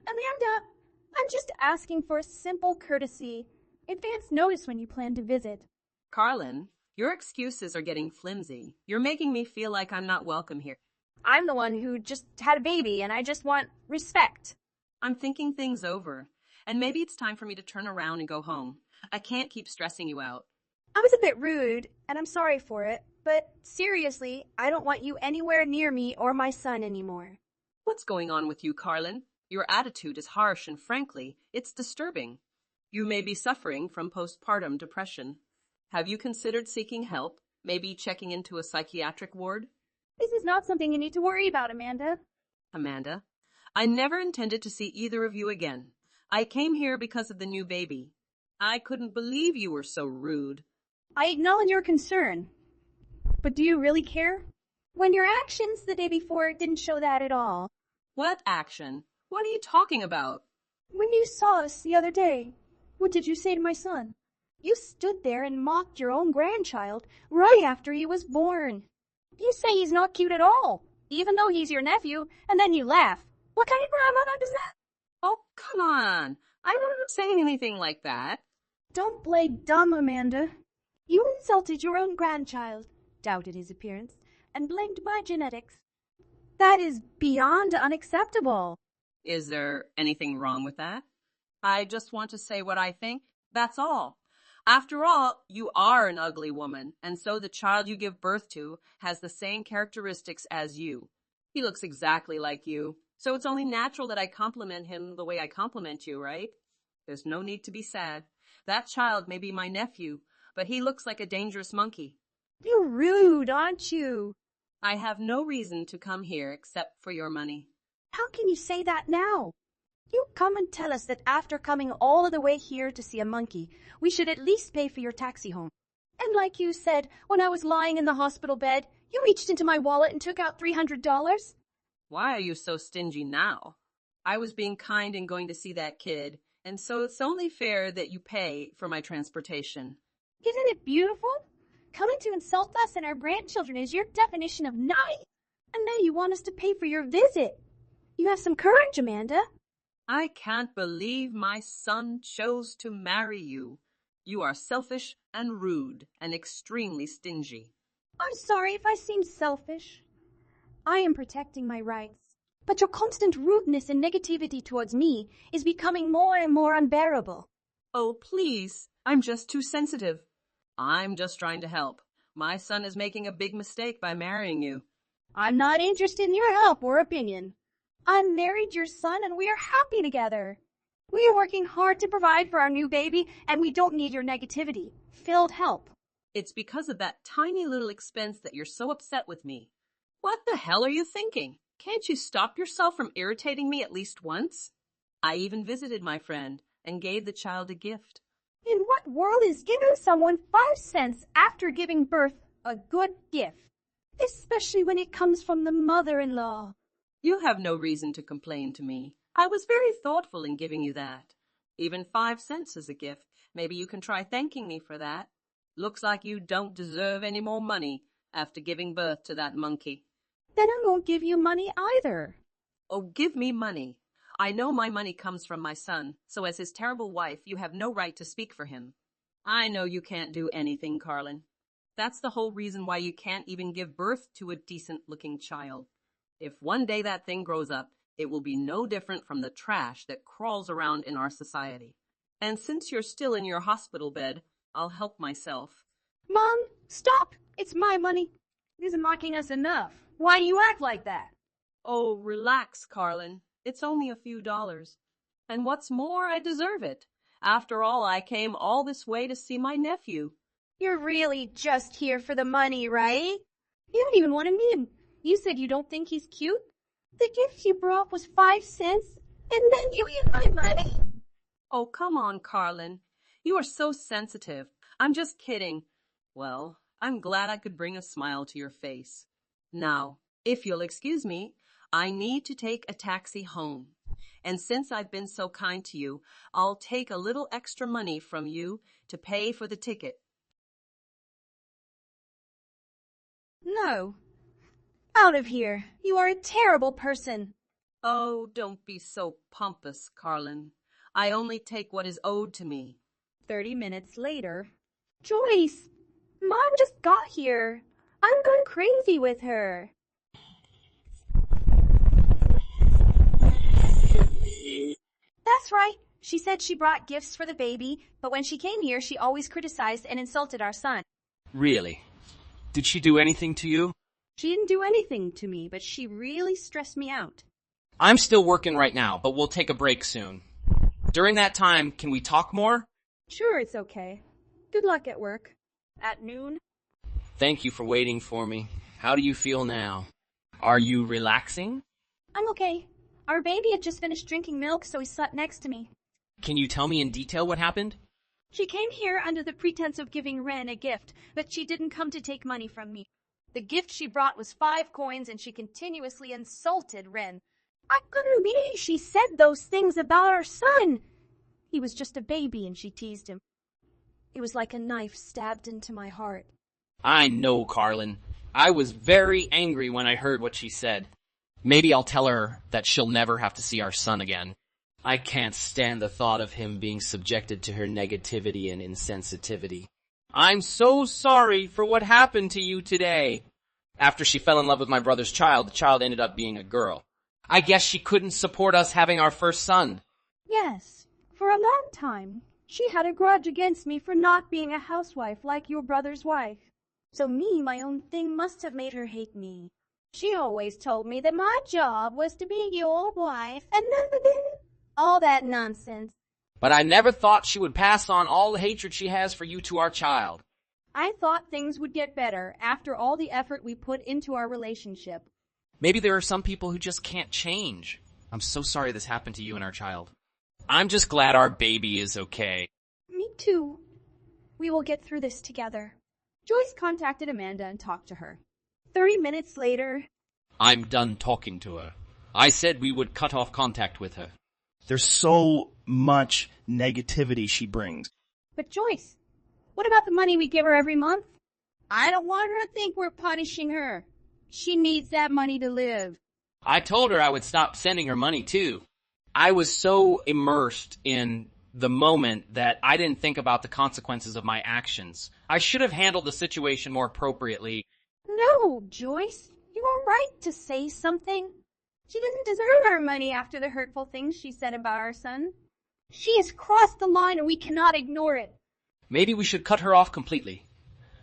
S1: Amanda, I'm just asking for a simple courtesy. Advance notice when you plan to visit.
S3: Carlin, your excuses are getting flimsy. You're making me feel like I'm not welcome here.
S1: I'm the one who just had a baby, and I just want respect.
S3: I'm thinking things over, and maybe it's time for me to turn around and go home. I can't keep stressing you out.
S1: I was a bit rude, and I'm sorry for it, but seriously, I don't want you anywhere near me or my son anymore.
S3: What's going on with you, Carlin? Your attitude is harsh, and frankly, it's disturbing. You may be suffering from postpartum depression. Have you considered seeking help? Maybe checking into a psychiatric ward?
S1: This is not something you need to worry about, Amanda.
S3: Amanda, I never intended to see either of you again. I came here because of the new baby. I couldn't believe you were so rude.
S1: I acknowledge your concern. But do you really care? When your actions the day before didn't show that at all.
S3: What action? What are you talking about?
S1: When you saw us the other day, what did you say to my son? You stood there and mocked your own grandchild right after he was born. You say he's not cute at all, even though he's your nephew, and then you laugh. What kind of grandmother does that?
S3: Oh, come on. I wasn't saying anything like that.
S1: Don't play dumb, Amanda. You insulted your own grandchild, doubted his appearance, and blamed my genetics. That is beyond unacceptable.
S3: Is there anything wrong with that? I just want to say what I think. That's all. After all, you are an ugly woman, and so the child you give birth to has the same characteristics as you. He looks exactly like you, so it's only natural that I compliment him the way I compliment you, right? There's no need to be sad. That child may be my nephew, but he looks like a dangerous monkey.
S1: You're rude, aren't you?
S3: I have no reason to come here except for your money.
S1: How can you say that now? You come and tell us that after coming all the way here to see a monkey, we should at least pay for your taxi home. And like you said, when I was lying in the hospital bed, you reached into my wallet and took out $300.
S3: Why are you so stingy now? I was being kind and going to see that kid, and so it's only fair that you pay for my transportation.
S1: Isn't it beautiful? Coming to insult us and our grandchildren is your definition of nice. And now you want us to pay for your visit.
S4: You have some courage, Amanda.
S3: I can't believe my son chose to marry you. You are selfish and rude and extremely stingy.
S4: I'm sorry if I seem selfish. I am protecting my rights. But your constant rudeness and negativity towards me is becoming more and more unbearable.
S3: Oh, please. I'm just too sensitive. I'm just trying to help. My son is making a big mistake by marrying you.
S4: I'm not interested in your help or opinion. I married your son and we are happy together. We are working hard to provide for our new baby and we don't need your negativity. Filled help.
S3: It's because of that tiny little expense that you're so upset with me. What the hell are you thinking? Can't you stop yourself from irritating me at least once? I even visited my friend and gave the child a gift.
S4: In what world is giving someone 5 cents after giving birth a good gift? Especially when it comes from the mother-in-law.
S3: You have no reason to complain to me. I was very thoughtful in giving you that. Even 5 cents is a gift. Maybe you can try thanking me for that. Looks like you don't deserve any more money after giving birth to that monkey.
S4: Then I won't give you money either.
S3: Oh, give me money. I know my money comes from my son, so as his terrible wife, you have no right to speak for him. I know you can't do anything, Carlin. That's the whole reason why you can't even give birth to a decent-looking child. If one day that thing grows up, it will be no different from the trash that crawls around in our society. And since you're still in your hospital bed, I'll help myself.
S4: Mom, stop! It's my money. It isn't mocking us enough. Why do you act like that?
S3: Oh, relax, Carlin. It's only a few dollars. And what's more, I deserve it. After all, I came all this way to see my nephew.
S4: You're really just here for the money, right? You don't even want to meet him. You said you don't think he's cute? The gift you brought was 5 cents, and then you eat my money.
S3: Oh, come on, Carlin. You are so sensitive. I'm just kidding. Well, I'm glad I could bring a smile to your face. Now, if you'll excuse me, I need to take a taxi home. And since I've been so kind to you, I'll take a little extra money from you to pay for the ticket.
S4: No. Out of here. You are a terrible person.
S3: Oh, don't be so pompous, Carlin. I only take what is owed to me.
S4: 30 minutes later. Joyce! Mom just got here. I'm going crazy with her. That's right. She said she brought gifts for the baby, but when she came here, she always criticized and insulted our son.
S10: Really? Did she do anything to you?
S4: She didn't do anything to me, but she really stressed me out.
S10: I'm still working right now, but we'll take a break soon. During that time, can we talk more?
S4: Sure, it's okay. Good luck at work. At noon.
S10: Thank you for waiting for me. How do you feel now? Are you relaxing?
S4: I'm okay. Our baby had just finished drinking milk, so he sat next to me.
S10: Can you tell me in detail what happened?
S4: She came here under the pretense of giving Ren a gift, but she didn't come to take money from me. The gift she brought was 5 coins, and she continuously insulted Ren. I couldn't believe she said those things about our son. He was just a baby, and she teased him. It was like a knife stabbed into my heart.
S10: I know, Carlin. I was very angry when I heard what she said. Maybe I'll tell her that she'll never have to see our son again. I can't stand the thought of him being subjected to her negativity and insensitivity. I'm so sorry for what happened to you today. After she fell in love with my brother's child, the child ended up being a girl. I guess she couldn't support us having our first son.
S4: Yes, for a long time. She had a grudge against me for not being a housewife like your brother's wife. So me, my own thing, must have made her hate me. She always told me that my job was to be your wife and all that nonsense.
S10: But I never thought she would pass on all the hatred she has for you to our child.
S4: I thought things would get better after all the effort we put into our relationship.
S10: Maybe there are some people who just can't change. I'm so sorry this happened to you and our child. I'm just glad our baby is okay.
S4: Me too. We will get through this together. Joyce contacted Amanda and talked to her. 30 minutes later.
S10: I'm done talking to her. I said we would cut off contact with her.
S11: There's so much negativity she brings.
S4: But Joyce, what about the money we give her every month? I don't want her to think we're punishing her. She needs that money to live.
S10: I told her I would stop sending her money too. I was so immersed in the moment that I didn't think about the consequences of my actions. I should have handled the situation more appropriately.
S4: No, Joyce, you are right to say something. She doesn't deserve our money after the hurtful things she said about our son. She has crossed the line and we cannot ignore it.
S10: Maybe we should cut her off completely.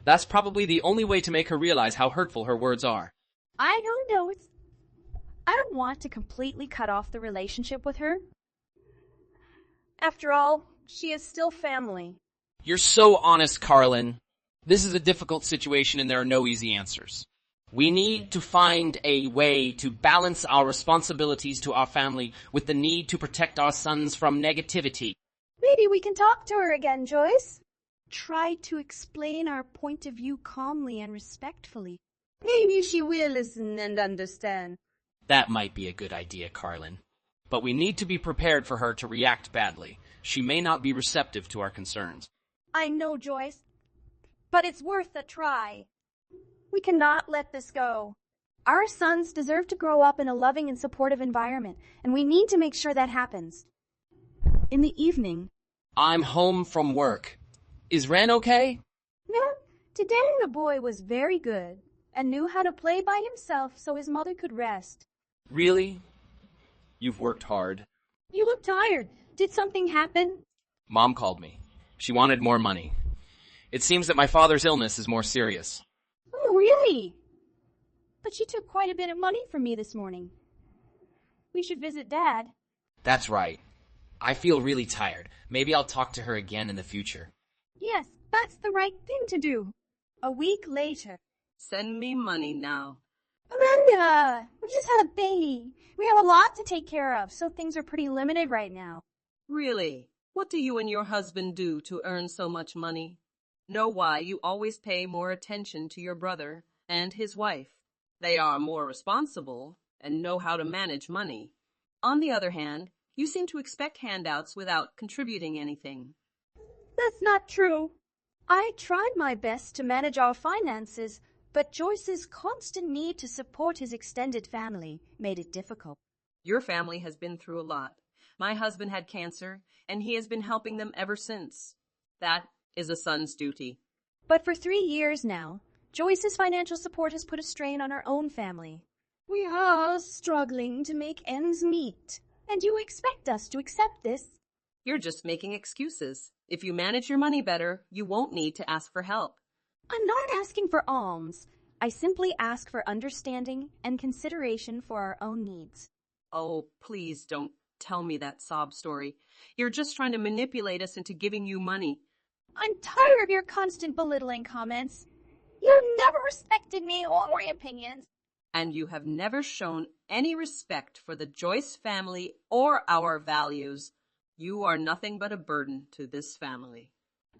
S10: That's probably the only way to make her realize how hurtful her words are.
S4: I don't know. I don't want to completely cut off the relationship with her. After all, she is still family.
S10: You're so honest, Carlin. This is a difficult situation and there are no easy answers. We need to find a way to balance our responsibilities to our family with the need to protect our sons from negativity.
S4: Maybe we can talk to her again, Joyce. Try to explain our point of view calmly and respectfully. Maybe she will listen and understand.
S10: That might be a good idea, Carlin. But we need to be prepared for her to react badly. She may not be receptive to our concerns.
S4: I know, Joyce, but it's worth a try. We cannot let this go. Our sons deserve to grow up in a loving and supportive environment, and we need to make sure that happens. In the evening,
S10: I'm home from work. Is Ren okay?
S4: No, today the boy was very good and knew how to play by himself so his mother could rest.
S10: Really? You've worked hard.
S4: You look tired. Did something happen?
S10: Mom called me. She wanted more money. It seems that my father's illness is more serious.
S4: Oh, really? But she took quite a bit of money from me this morning. We should visit Dad.
S10: That's right. I feel really tired. Maybe I'll talk to her again in the future.
S4: Yes, that's the right thing to do. A week later.
S12: Send me money now.
S4: Amanda, we just had a baby. We have a lot to take care of, so things are pretty limited right now.
S12: Really? What do you and your husband do to earn so much money? Know why you always pay more attention to your brother and his wife. They are more responsible and know how to manage money. On the other hand, you seem to expect handouts without contributing anything.
S4: That's not true. I tried my best to manage our finances, but Joyce's constant need to support his extended family made it difficult.
S12: Your family has been through a lot. My husband had cancer, and he has been helping them ever since. That is a son's duty.
S4: But for 3 years now, Joyce's financial support has put a strain on our own family. We are struggling to make ends meet, and you expect us to accept this?
S12: You're just making excuses. If you manage your money better, you won't need to ask for help.
S4: I'm not asking for alms. I simply ask for understanding and consideration for our own needs.
S12: Oh, please don't tell me that sob story. You're just trying to manipulate us into giving you money.
S4: I'm tired of your constant belittling comments. You've never respected me or my opinions.
S12: And you have never shown any respect for the Joyce family or our values. You are nothing but a burden to this family.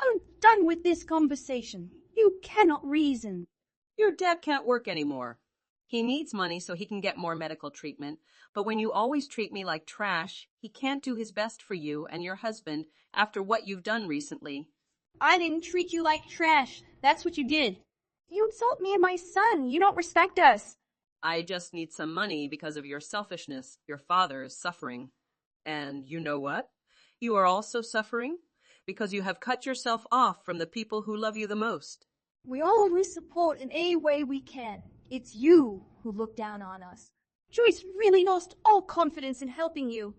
S4: I'm done with this conversation. You cannot reason.
S12: Your dad can't work anymore. He needs money so he can get more medical treatment, but when you always treat me like trash, he can't do his best for you and your husband after what you've done recently.
S4: I didn't treat you like trash. That's what you did. You insult me and my son. You don't respect us.
S12: I just need some money because of your selfishness. Your father is suffering. And you know what? You are also suffering because you have cut yourself off from the people who love you the most.
S4: We always support in any way we can. It's you who look down on us. Joyce really lost all confidence in helping you.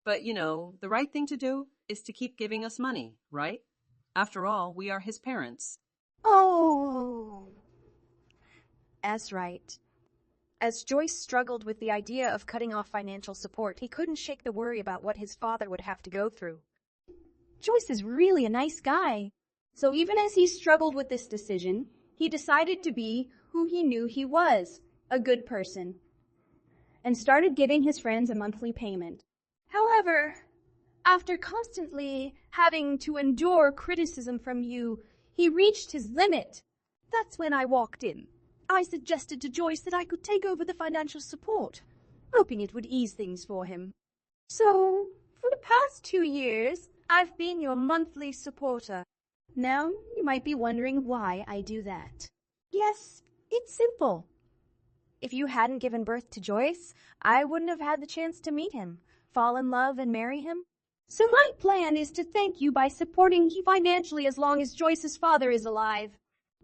S12: But you know, the right thing to do is to keep giving us money, right? After all, we are his parents.
S4: Oh. That's right. As Joyce struggled with the idea of cutting off financial support, he couldn't shake the worry about what his father would have to go through. Joyce is really a nice guy. So even as he struggled with this decision, he decided to be who he knew he was, a good person, and started giving his friends a monthly payment. However, after constantly having to endure criticism from you, he reached his limit. That's when I walked in. I suggested to Joyce that I could take over the financial support, hoping it would ease things for him. So, for the past 2 years, I've been your monthly supporter. Now, you might be wondering why I do that. Yes, it's simple.
S13: If you hadn't given birth to Joyce, I wouldn't have had the chance to meet him, fall in love, and marry him.
S1: So my plan is to thank you by supporting you financially as long as Joyce's father is alive.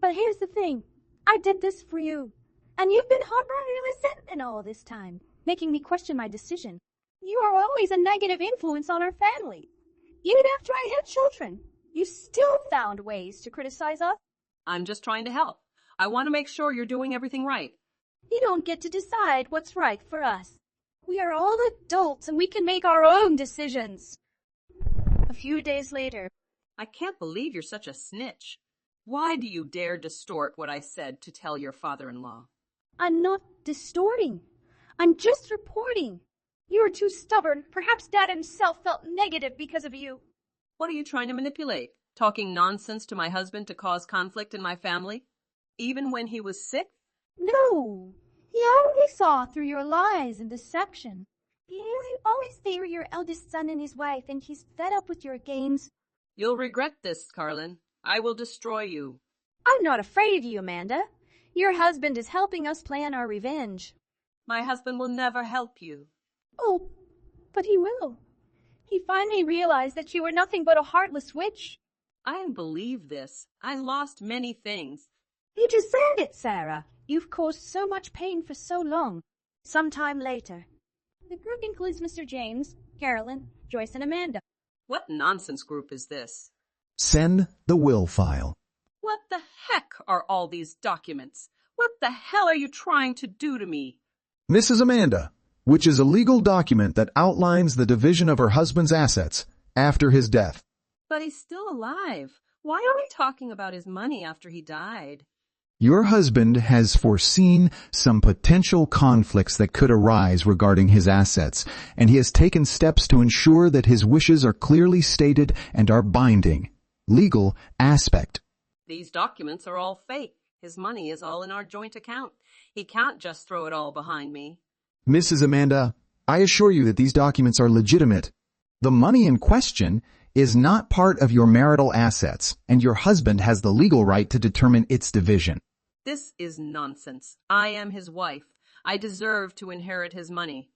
S1: But here's the thing. I did this for you. And you've been harboring resentment all this time, making me question my decision. You are always a negative influence on our family. Even after I had children, you still found ways to criticize us.
S12: I'm just trying to help. I want to make sure you're doing everything right.
S1: You don't get to decide what's right for us. We are all adults and we can make our own decisions. A few days later.
S12: I can't believe you're such a snitch. Why do you dare distort what I said to tell your father-in-law?
S1: I'm not distorting. I'm just reporting. You are too stubborn. Perhaps Dad himself felt negative because of you.
S12: What are you trying to manipulate? Talking nonsense to my husband to cause conflict in my family? Even when he was sick?
S1: No. He only saw through your lies and deception. You always favor your eldest son and his wife, and he's fed up with your games.
S12: You'll regret this, Carlin. I will destroy you.
S1: I'm not afraid of you, Amanda. Your husband is helping us plan our revenge.
S12: My husband will never help you.
S1: Oh, but he will. He finally realized that you were nothing but a heartless witch.
S12: I don't believe this. I lost many things.
S1: You just said it, Sarah. You've caused so much pain for so long. Sometime later. The group includes Mr. James, Carolyn, Joyce, and Amanda.
S12: What nonsense group is this?
S14: Send the will file.
S12: What the heck are all these documents? What the hell are you trying to do to me?
S14: Mrs. Amanda, which is a legal document that outlines the division of her husband's assets after his death.
S12: But he's still alive. Why are we talking about his money after he died?
S14: Your husband has foreseen some potential conflicts that could arise regarding his assets, and he has taken steps to ensure that his wishes are clearly stated and are binding. Legal aspect.
S12: These documents are all fake. His money is all in our joint account. He can't just throw it all behind me.
S14: Mrs. Amanda, I assure you that these documents are legitimate. The money in question is not part of your marital assets, and your husband has the legal right to determine its division.
S12: This is nonsense. I am his wife. I deserve to inherit his money.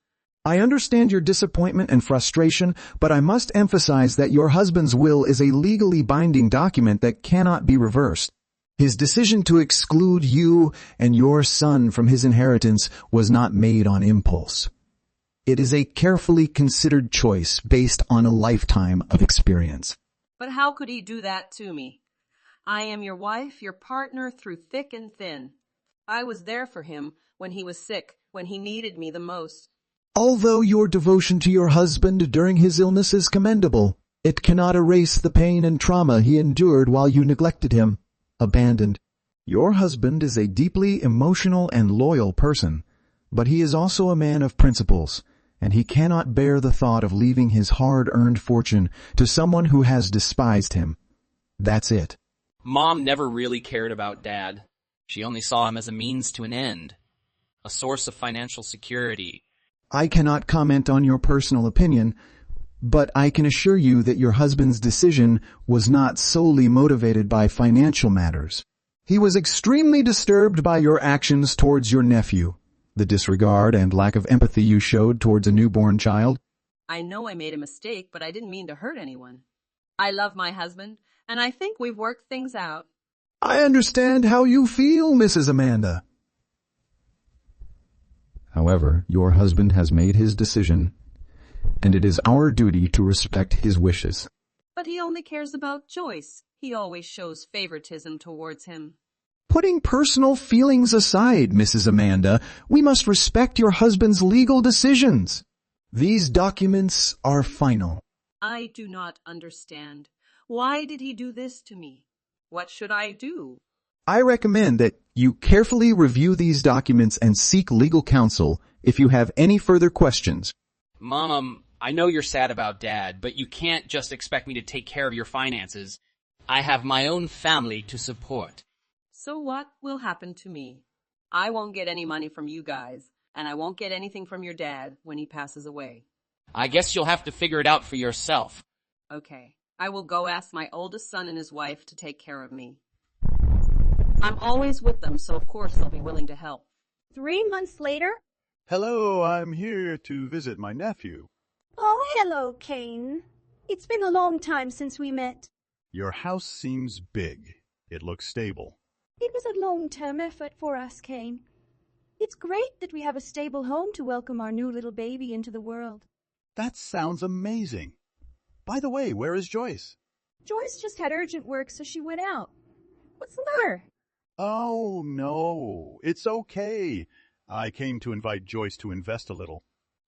S14: I understand your disappointment and frustration, but I must emphasize that your husband's will is a legally binding document that cannot be reversed. His decision to exclude you and your son from his inheritance was not made on impulse. It is a carefully considered choice based on a lifetime of experience.
S12: But how could he do that to me? I am your wife, your partner through thick and thin. I was there for him when he was sick, when he needed me the most.
S14: Although your devotion to your husband during his illness is commendable, it cannot erase the pain and trauma he endured while you neglected him, abandoned. Your husband is a deeply emotional and loyal person, but he is also a man of principles, and he cannot bear the thought of leaving his hard-earned fortune to someone who has despised him. That's it.
S10: Mom never really cared about Dad. She only saw him as a means to an end, a source of financial security.
S14: I cannot comment on your personal opinion, but I can assure you that your husband's decision was not solely motivated by financial matters. He was extremely disturbed by your actions towards your nephew, the disregard and lack of empathy you showed towards a newborn child.
S12: I know I made a mistake, but I didn't mean to hurt anyone. I love my husband, and I think we've worked things out.
S14: I understand how you feel, Mrs. Amanda. However, your husband has made his decision, and it is our duty to respect his wishes.
S12: But he only cares about Joyce. He always shows favoritism towards him.
S14: Putting personal feelings aside, Mrs. Amanda, we must respect your husband's legal decisions. These documents are final.
S12: I do not understand. Why did he do this to me? What should I do?
S14: I recommend that you carefully review these documents and seek legal counsel if you have any further questions.
S10: Mom, I know you're sad about Dad, but you can't just expect me to take care of your finances. I have my own family to support.
S12: So what will happen to me? I won't get any money from you guys, and I won't get anything from your dad when he passes away.
S10: I guess you'll have to figure it out for yourself.
S12: Okay, I will go ask my oldest son and his wife to take care of me. I'm always with them, so of course they'll be willing to help.
S1: 3 months later?
S5: Hello, I'm here to visit my nephew.
S1: Oh, hello, Kane. It's been a long time since we met.
S5: Your house seems big. It looks stable.
S1: It was a long-term effort for us, Kane. It's great that we have a stable home to welcome our new little baby into the world.
S5: That sounds amazing. By the way, where is Joyce?
S1: Joyce just had urgent work, so she went out. What's the matter?
S5: Oh, no. It's okay. I came to invite Joyce to invest a little.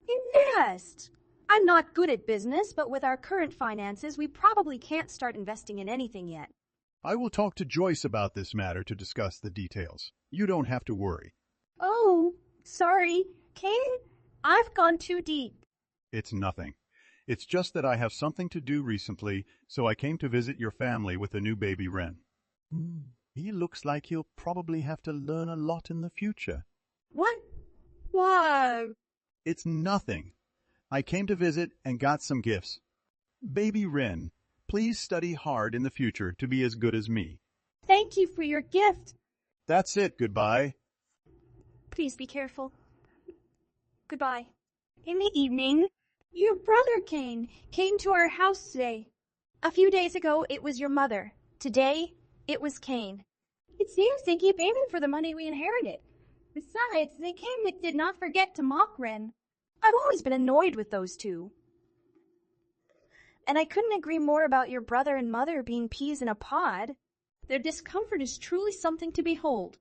S1: Invest? I'm not good at business, but with our current finances, we probably can't start investing in anything yet.
S5: I will talk to Joyce about this matter to discuss the details. You don't have to worry.
S1: Oh, sorry. Kane, I've gone too deep.
S5: It's nothing. It's just that I have something to do recently, so I came to visit your family with the new baby Wren. He looks like he'll probably have to learn a lot in the future.
S1: What? Why?
S5: It's nothing. I came to visit and got some gifts. Baby Wren, please study hard in the future to be as good as me.
S1: Thank you for your gift.
S5: That's it. Goodbye.
S1: Please be careful. Goodbye. In the evening, your brother Kane came to our house today. A few days ago, it was your mother. Today, it was Kane. It seems they keep aiming for the money we inherited. Besides, they came and did not forget to mock Wren. I've always been annoyed with those two. And I couldn't agree more about your brother and mother being peas in a pod. Their discomfort is truly something to behold.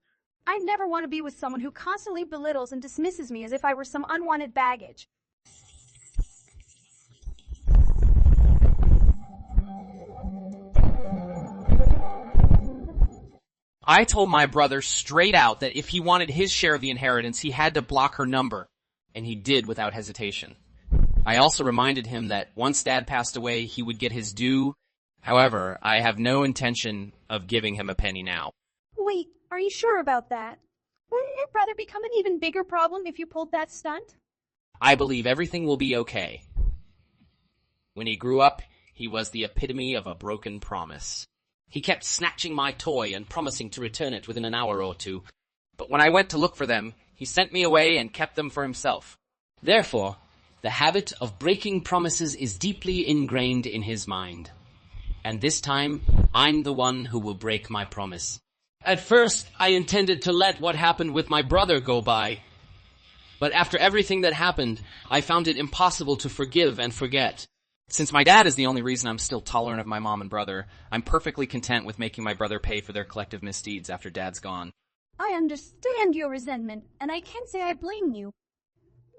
S1: I never want to be with someone who constantly belittles and dismisses me as if I were some unwanted baggage.
S10: I told my brother straight out that if he wanted his share of the inheritance, he had to block her number, and he did without hesitation. I also reminded him that once Dad passed away, he would get his due. However, I have no intention of giving him a penny now.
S1: Wait, are you sure about that? Wouldn't your brother become an even bigger problem if you pulled that stunt?
S10: I believe everything will be okay. When he grew up, he was the epitome of a broken promise. He kept snatching my toy and promising to return it within an hour or two. But when I went to look for them, he sent me away and kept them for himself. Therefore, the habit of breaking promises is deeply ingrained in his mind. And this time, I'm the one who will break my promise. At first, I intended to let what happened with my brother go by. But after everything that happened, I found it impossible to forgive and forget. Since my dad is the only reason I'm still tolerant of my mom and brother, I'm perfectly content with making my brother pay for their collective misdeeds after Dad's gone.
S1: I understand your resentment, and I can't say I blame you.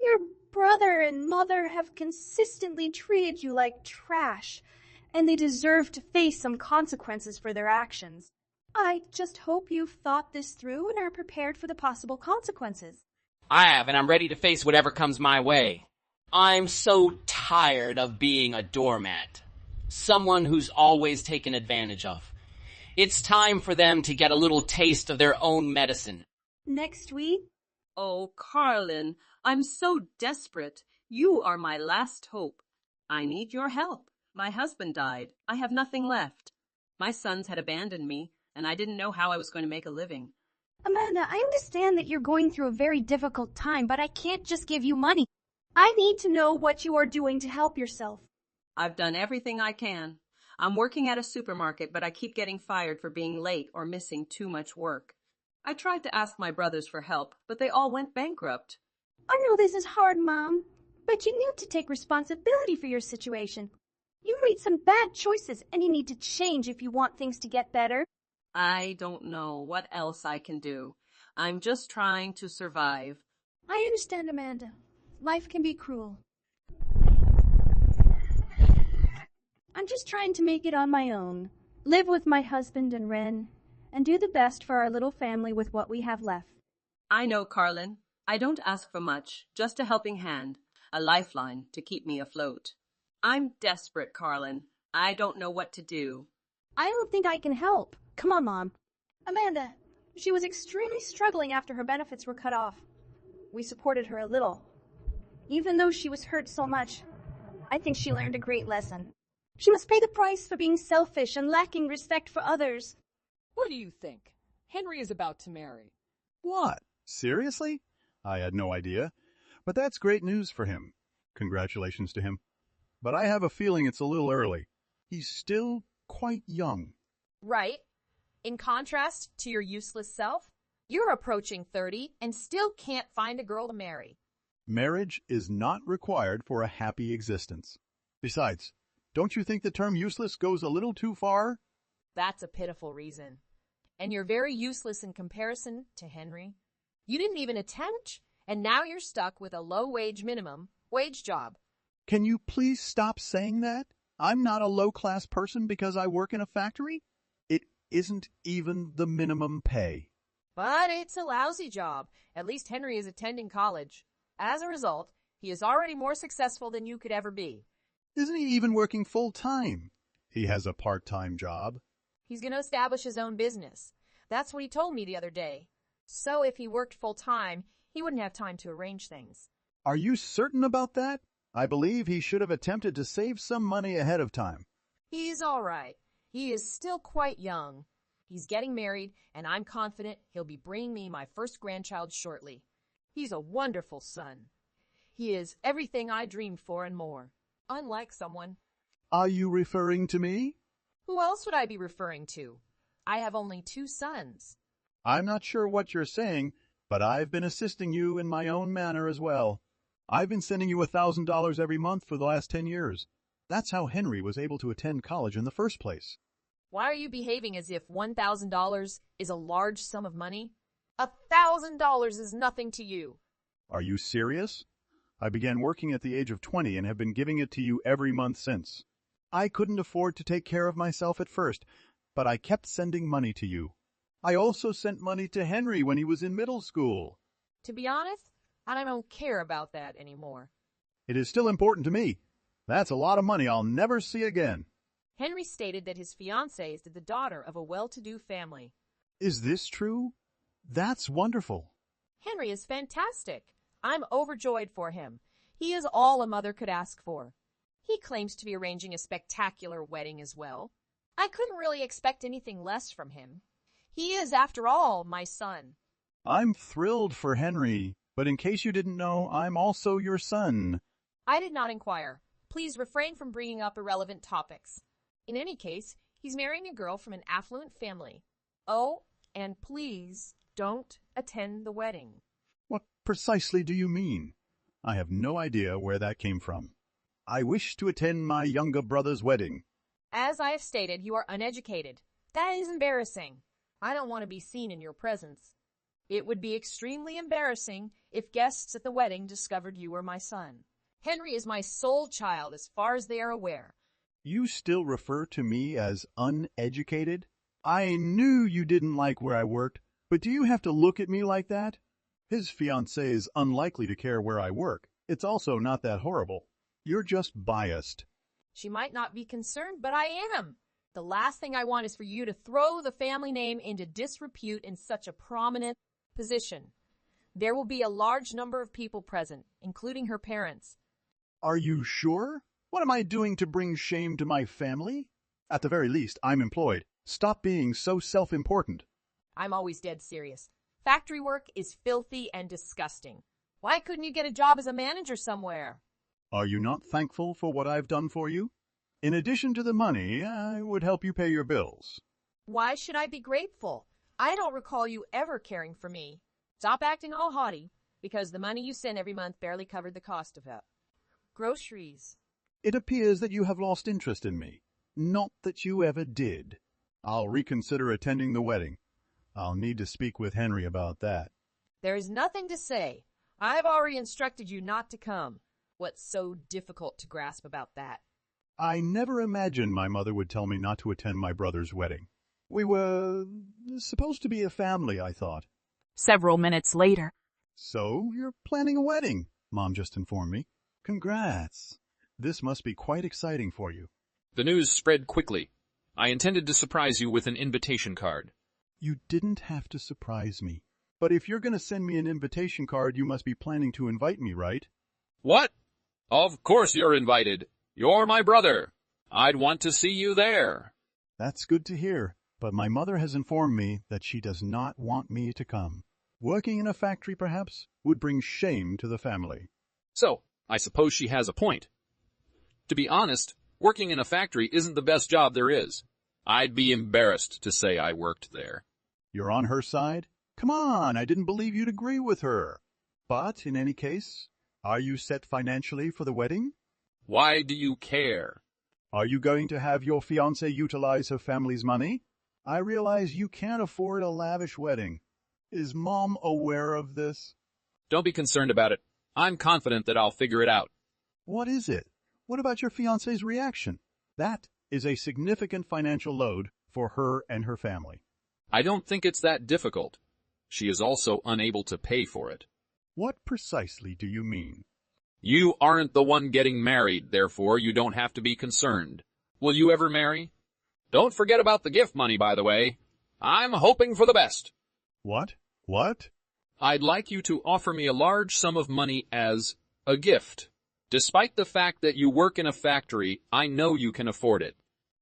S1: Your brother and mother have consistently treated you like trash, and they deserve to face some consequences for their actions. I just hope you've thought this through and are prepared for the possible consequences.
S10: I have, and I'm ready to face whatever comes my way. I'm so tired of being a doormat. Someone who's always taken advantage of. It's time for them to get a little taste of their own medicine.
S1: Next week?
S12: Oh, Carlin, I'm so desperate. You are my last hope. I need your help. My husband died. I have nothing left. My sons had abandoned me, and I didn't know how I was going to make a living.
S1: Amanda, I understand that you're going through a very difficult time, but I can't just give you money. I need to know what you are doing to help yourself.
S12: I've done everything I can. I'm working at a supermarket, but I keep getting fired for being late or missing too much work. I tried to ask my brothers for help, but they all went bankrupt.
S1: I know this is hard, Mom, but you need to take responsibility for your situation. You made some bad choices, and you need to change if you want things to get better.
S12: I don't know what else I can do. I'm just trying to survive.
S1: I understand, Amanda. Life can be cruel. I'm just trying to make it on my own, live with my husband and Wren, and do the best for our little family with what we have left.
S12: I know, Carlin. I don't ask for much, just a helping hand, a lifeline to keep me afloat. I'm desperate, Carlin. I don't know what to do.
S1: I don't think I can help. Come on, Mom. Amanda, she was extremely struggling after her benefits were cut off. We supported her a little. Even though she was hurt so much, I think she learned a great lesson. She must pay the price for being selfish and lacking respect for others.
S6: What do you think? Henry is about to marry.
S5: What? Seriously? I had no idea. But that's great news for him. Congratulations to him. But I have a feeling it's a little early. He's still quite young.
S7: Right. In contrast to your useless self, you're approaching 30 and still can't find a girl to marry.
S5: Marriage is not required for a happy existence. Besides, don't you think the term useless goes a little too far?
S7: That's a pitiful reason. And you're very useless in comparison to Henry. You didn't even attempt, and now you're stuck with a low-wage minimum wage job.
S5: Can you please stop saying that? I'm not a low-class person because I work in a factory. It isn't even the minimum pay.
S7: But it's a lousy job. At least Henry is attending college. As a result, he is already more successful than you could ever be.
S5: Isn't he even working full-time? He has a part-time job.
S7: He's going to establish his own business. That's what he told me the other day. So if he worked full-time, he wouldn't have time to arrange things.
S5: Are you certain about that? I believe he should have attempted to save some money ahead of time.
S7: He's all right. He is still quite young. He's getting married, and I'm confident he'll be bringing me my first grandchild shortly. He's a wonderful son. He is everything I dreamed for and more. Unlike someone.
S5: Are you referring to me?
S7: Who else would I be referring to? I have only 2 sons.
S5: I'm not sure what you're saying, but I've been assisting you in my own manner as well. I've been sending you $1,000 every month for the last 10 years. That's how Henry was able to attend college in the first place.
S7: Why are you behaving as if $1,000 is a large sum of money? $1,000 is nothing to you.
S5: Are you serious? I began working at the age of 20 and have been giving it to you every month since. I couldn't afford to take care of myself at first, but I kept sending money to you. I also sent money to Henry when he was in middle school.
S7: To be honest, I don't care about that anymore.
S5: It is still important to me. That's a lot of money I'll never see again.
S7: Henry stated that his fiancée is the daughter of a well-to-do family.
S5: Is this true? That's wonderful.
S7: Henry is fantastic. I'm overjoyed for him. He is all a mother could ask for. He claims to be arranging a spectacular wedding as well. I couldn't really expect anything less from him. He is, after all, my son.
S5: I'm thrilled for Henry, but in case you didn't know, I'm also your son.
S7: I did not inquire. Please refrain from bringing up irrelevant topics. In any case, he's marrying a girl from an affluent family. Oh, and please don't attend the wedding.
S5: What precisely do you mean? I have no idea where that came from. I wish to attend my younger brother's wedding.
S7: As I have stated, you are uneducated. That is embarrassing. I don't want to be seen in your presence. It would be extremely embarrassing if guests at the wedding discovered you were my son. Henry is my sole child as far as they are aware.
S5: You still refer to me as uneducated? I knew you didn't like where I worked, but do you have to look at me like that? His fiancée is unlikely to care where I work. It's also not that horrible. You're just biased.
S7: She might not be concerned, but I am. The last thing I want is for you to throw the family name into disrepute in such a prominent position. There will be a large number of people present, including her parents.
S5: Are you sure? What am I doing to bring shame to my family? At the very least, I'm employed. Stop being so self-important.
S7: I'm always dead serious. Factory work is filthy and disgusting. Why couldn't you get a job as a manager somewhere?
S5: Are you not thankful for what I've done for you? In addition to the money, I would help you pay your bills.
S7: Why should I be grateful? I don't recall you ever caring for me. Stop acting all haughty, because the money you send every month barely covered the cost of it. Groceries.
S5: It appears that you have lost interest in me. Not that you ever did. I'll reconsider attending the wedding. I'll need to speak with Henry about that.
S7: There is nothing to say. I've already instructed you not to come. What's so difficult to grasp about that?
S5: I never imagined my mother would tell me not to attend my brother's wedding. We were supposed to be a family, I thought.
S9: Several minutes later.
S5: So, you're planning a wedding, Mom just informed me. Congrats. This must be quite exciting for you.
S8: The news spread quickly. I intended to surprise you with an invitation card.
S5: You didn't have to surprise me. But if you're going to send me an invitation card, you must be planning to invite me, right?
S8: What? Of course you're invited. You're my brother. I'd want to see you there.
S5: That's good to hear, but my mother has informed me that she does not want me to come. Working in a factory, perhaps, would bring shame to the family.
S8: So, I suppose she has a point. To be honest, working in a factory isn't the best job there is. I'd be embarrassed to say I worked there.
S5: You're on her side? Come on, I didn't believe you'd agree with her. But, in any case, are you set financially for the wedding?
S8: Why do you care?
S5: Are you going to have your fiancée utilize her family's money? I realize you can't afford a lavish wedding. Is Mom aware of this?
S8: Don't be concerned about it. I'm confident that I'll figure it out.
S5: What is it? What about your fiancé's reaction? That is a significant financial load for her and her family.
S8: I don't think it's that difficult. She is also unable to pay for it.
S5: What precisely do you mean?
S8: You aren't the one getting married, therefore you don't have to be concerned. Will you ever marry? Don't forget about the gift money, by the way. I'm hoping for the best.
S5: What? What?
S8: I'd like you to offer me a large sum of money as a gift. Despite the fact that you work in a factory, I know you can afford it.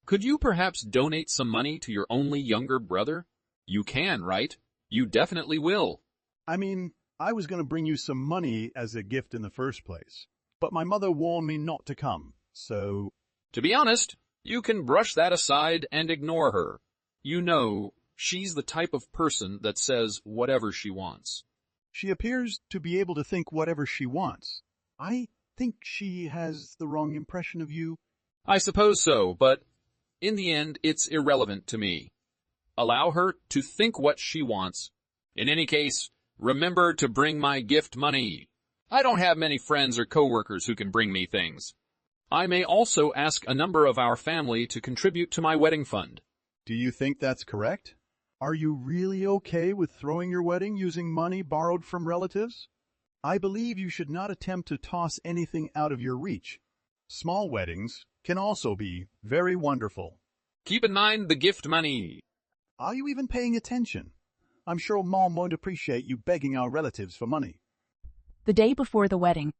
S8: Could you perhaps donate some money to your only younger brother? You can, right? You definitely will.
S5: I mean, I was going to bring you some money as a gift in the first place, but my mother warned me not to come, so...
S8: To be honest, you can brush that aside and ignore her. You know, she's the type of person that says whatever she wants.
S5: She appears to be able to think whatever she wants. I think she has the wrong impression of you.
S8: I suppose so, but in the end, it's irrelevant to me. Allow her to think what she wants. In any case, remember to bring my gift money. I don't have many friends or coworkers who can bring me things. I may also ask a number of our family to contribute to my wedding fund.
S5: Do you think that's correct? Are you really okay with throwing your wedding using money borrowed from relatives? I believe you should not attempt to toss anything out of your reach. Small weddings can also be very wonderful.
S8: Keep in mind the gift money.
S5: Are you even paying attention? I'm sure Mom won't appreciate you begging our relatives for money.
S9: The day before the wedding.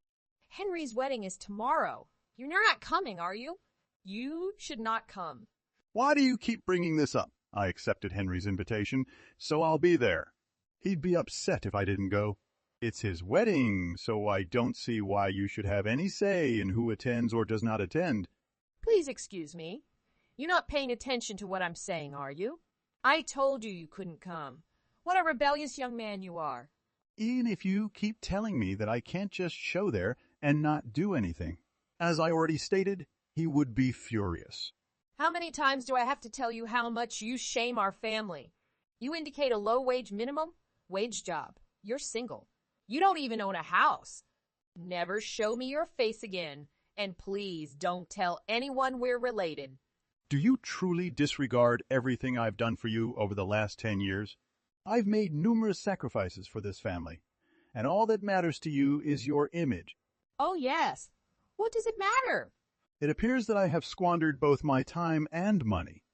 S7: Henry's wedding is tomorrow. You're not coming, are you? You should not come.
S5: Why do you keep bringing this up? I accepted Henry's invitation, so I'll be there. He'd be upset if I didn't go. It's his wedding, so I don't see why you should have any say in who attends or does not attend.
S7: Please excuse me. You're not paying attention to what I'm saying, are you? I told you you couldn't come. What a rebellious young man you are.
S5: Even if you keep telling me that I can't just show there and not do anything. As I already stated, he would be furious.
S7: How many times do I have to tell you how much you shame our family? You indicate a low-wage minimum wage job. You're single. You don't even own a house. Never show me your face again, and please don't tell anyone we're related.
S5: Do you truly disregard everything I've done for you over the last 10 years? I've made numerous sacrifices for this family, and all that matters to you is your image.
S7: Oh, yes. What does it matter?
S5: It appears that I have squandered both my time and money.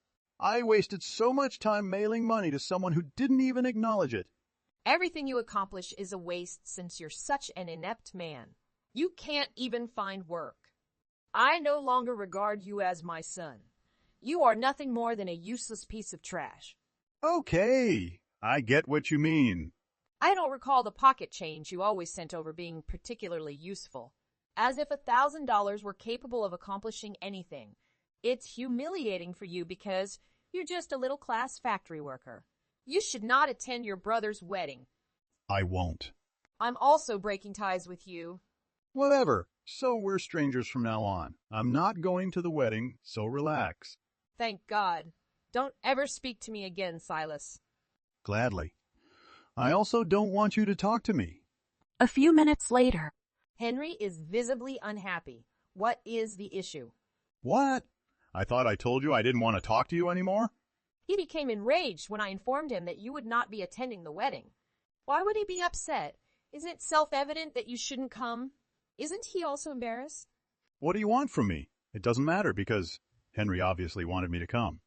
S5: I wasted so much time mailing money to someone who didn't even acknowledge it.
S7: Everything you accomplish is a waste since you're such an inept man. You can't even find work. I no longer regard you as my son. You are nothing more than a useless piece of trash.
S5: Okay, I get what you mean.
S7: I don't recall the pocket change you always sent over being particularly useful. As if $1,000 were capable of accomplishing anything. It's humiliating for you because you're just a middle-class factory worker. You should not attend your brother's wedding.
S5: I won't.
S7: I'm also breaking ties with you.
S5: Whatever. So we're strangers from now on. I'm not going to the wedding, so relax.
S7: Thank God. Don't ever speak to me again, Silas.
S5: Gladly. I also don't want you to talk to me.
S9: A few minutes later.
S7: Henry is visibly unhappy. What is the issue?
S5: What? I thought I told you I didn't want to talk to you anymore?
S7: He became enraged when I informed him that you would not be attending the wedding. Why would he be upset? Isn't it self-evident that you shouldn't come? Isn't he also embarrassed?
S5: What do you want from me? It doesn't matter because Henry obviously wanted me to come.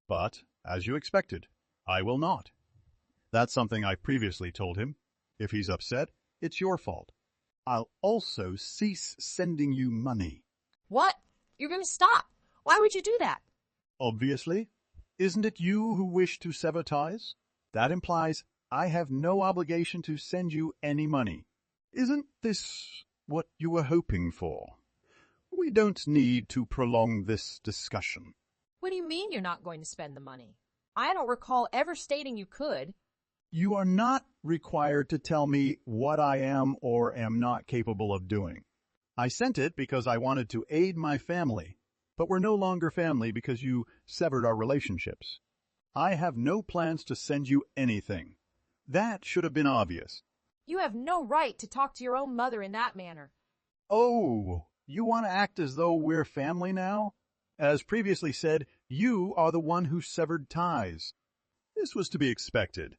S5: But, as you expected, I will not. That's something I previously told him. If he's upset, it's your fault. I'll also cease sending you money.
S7: What? You're going to stop. Why would you do that?
S5: Obviously. Isn't it you who wish to sever ties? That implies I have no obligation to send you any money. Isn't this what you were hoping for? We don't need to prolong this discussion.
S7: What do you mean you're not going to spend the money? I don't recall ever stating you could.
S5: You are not required to tell me what I am or am not capable of doing. I sent it because I wanted to aid my family, but we're no longer family because you severed our relationships. I have no plans to send you anything. That should have been obvious.
S7: You have no right to talk to your own mother in that manner.
S5: Oh, you want to act as though we're family now? As previously said, you are the one who severed ties. This was to be expected.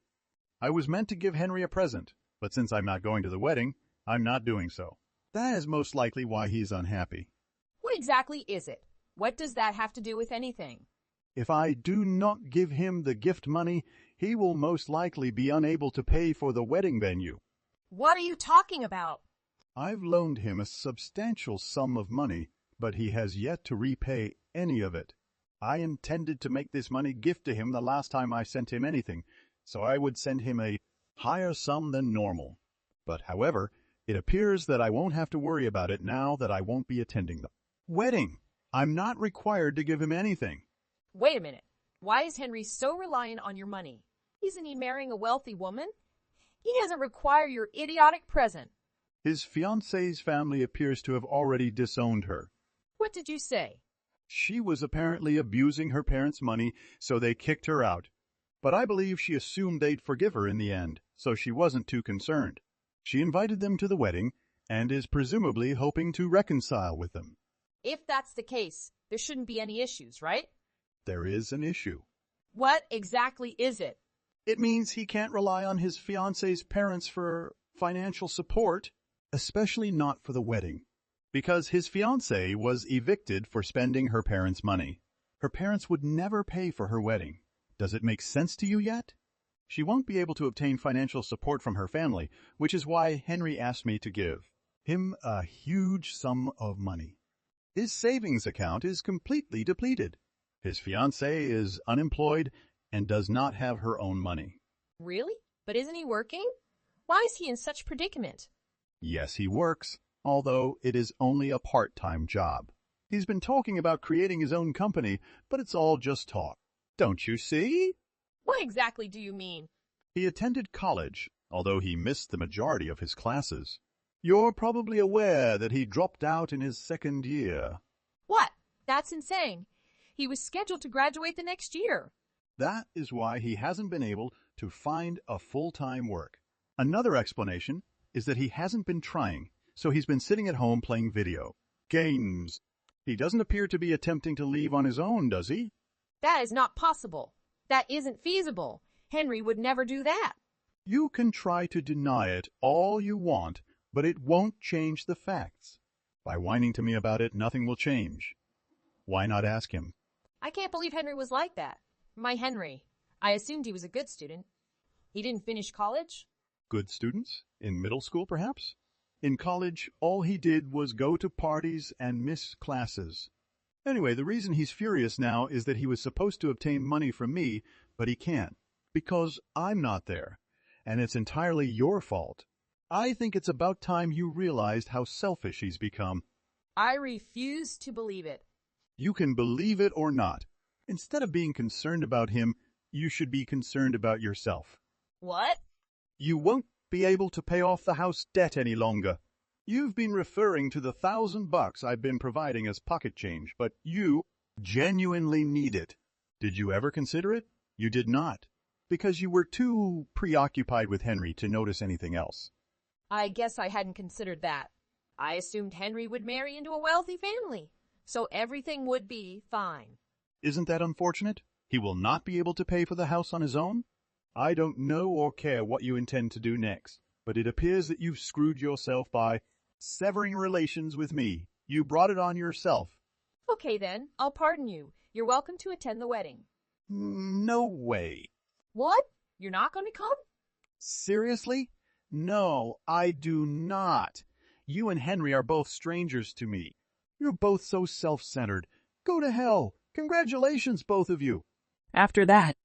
S5: I was meant to give Henry a present, but since I'm not going to the wedding, I'm not doing so. That is most likely why he's unhappy.
S7: What exactly is it? What does that have to do with anything?
S5: If I do not give him the gift money, he will most likely be unable to pay for the wedding venue.
S7: What are you talking about?
S5: I've loaned him a substantial sum of money, but he has yet to repay any of it. I intended to make this money gift to him the last time I sent him anything, so I would send him a higher sum than normal. But however, it appears that I won't have to worry about it now that I won't be attending the wedding. I'm not required to give him anything.
S7: Wait a minute. Why is Henry so reliant on your money? Isn't he marrying a wealthy woman? He doesn't require your idiotic present.
S5: His fiancée's family appears to have already disowned her.
S7: What did you say?
S5: She was apparently abusing her parents' money, so they kicked her out. But I believe she assumed they'd forgive her in the end, so she wasn't too concerned. She invited them to the wedding, and is presumably hoping to reconcile with them.
S7: If that's the case, there shouldn't be any issues, right?
S5: There is an issue.
S7: What exactly is it?
S5: It means he can't rely on his fiancée's parents for financial support, especially not for the wedding, because his fiancée was evicted for spending her parents' money. Her parents would never pay for her wedding. Does it make sense to you yet? She won't be able to obtain financial support from her family, which is why Henry asked me to give him a huge sum of money. His savings account is completely depleted. His fiancée is unemployed and does not have her own money.
S7: Really? But isn't he working? Why is he in such predicament?
S5: Yes, he works, although it is only a part-time job. He's been talking about creating his own company, but it's all just talk. Don't you see?
S7: What exactly do you mean?
S5: He attended college, although he missed the majority of his classes. You're probably aware that he dropped out in his second year.
S7: What? That's insane. He was scheduled to graduate the next year.
S5: That is why he hasn't been able to find a full-time work. Another explanation is that he hasn't been trying, so he's been sitting at home playing video games. He doesn't appear to be attempting to leave on his own, does he?
S7: That is not possible. That isn't feasible. Henry would never do that.
S5: You can try to deny it all you want, but it won't change the facts. By whining to me about it, nothing will change. Why not ask him?
S7: I can't believe Henry was like that. My Henry. I assumed he was a good student. He didn't finish college?
S5: Good students? In middle school, perhaps? In college, all he did was go to parties and miss classes. Anyway, the reason he's furious now is that he was supposed to obtain money from me, but he can't, because I'm not there, and it's entirely your fault. I think it's about time you realized how selfish he's become.
S7: I refuse to believe it.
S5: You can believe it or not. Instead of being concerned about him, you should be concerned about yourself.
S7: What?
S5: You won't be able to pay off the house debt any longer. You've been referring to the $1,000 I've been providing as pocket change, but you genuinely need it. Did you ever consider it? You did not, because you were too preoccupied with Henry to notice anything else.
S7: I guess I hadn't considered that. I assumed Henry would marry into a wealthy family, so everything would be fine.
S5: Isn't that unfortunate? He will not be able to pay for the house on his own? I don't know or care what you intend to do next, but it appears that you've screwed yourself by severing relations with me. You brought it on yourself.
S7: Okay then, I'll pardon you. You're welcome to attend the wedding.
S5: No way.
S7: What? You're not going to come?
S5: Seriously? No, I do not. You and Henry are both strangers to me. You're both so self-centered. Go to hell. Congratulations, both of you.
S9: After that,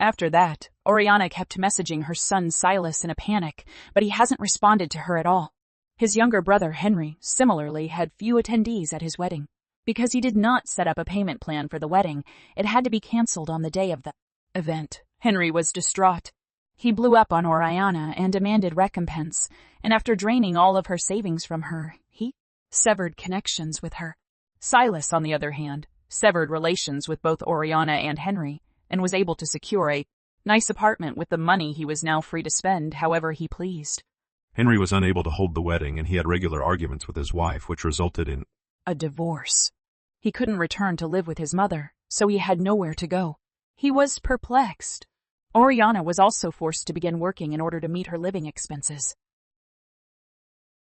S9: After that, Oriana kept messaging her son Silas in a panic, but he hasn't responded to her at all. His younger brother Henry, similarly, had few attendees at his wedding. Because he did not set up a payment plan for the wedding, it had to be cancelled on the day of the event. Henry was distraught. He blew up on Oriana and demanded recompense, and after draining all of her savings from her, he severed connections with her. Silas, on the other hand, severed relations with both Oriana and Henry, and was able to secure a nice apartment with the money he was now free to spend however he pleased.
S15: Henry was unable to hold the wedding, and he had regular arguments with his wife, which resulted in
S9: a divorce. He couldn't return to live with his mother, so he had nowhere to go. He was perplexed. Oriana was also forced to begin working in order to meet her living expenses.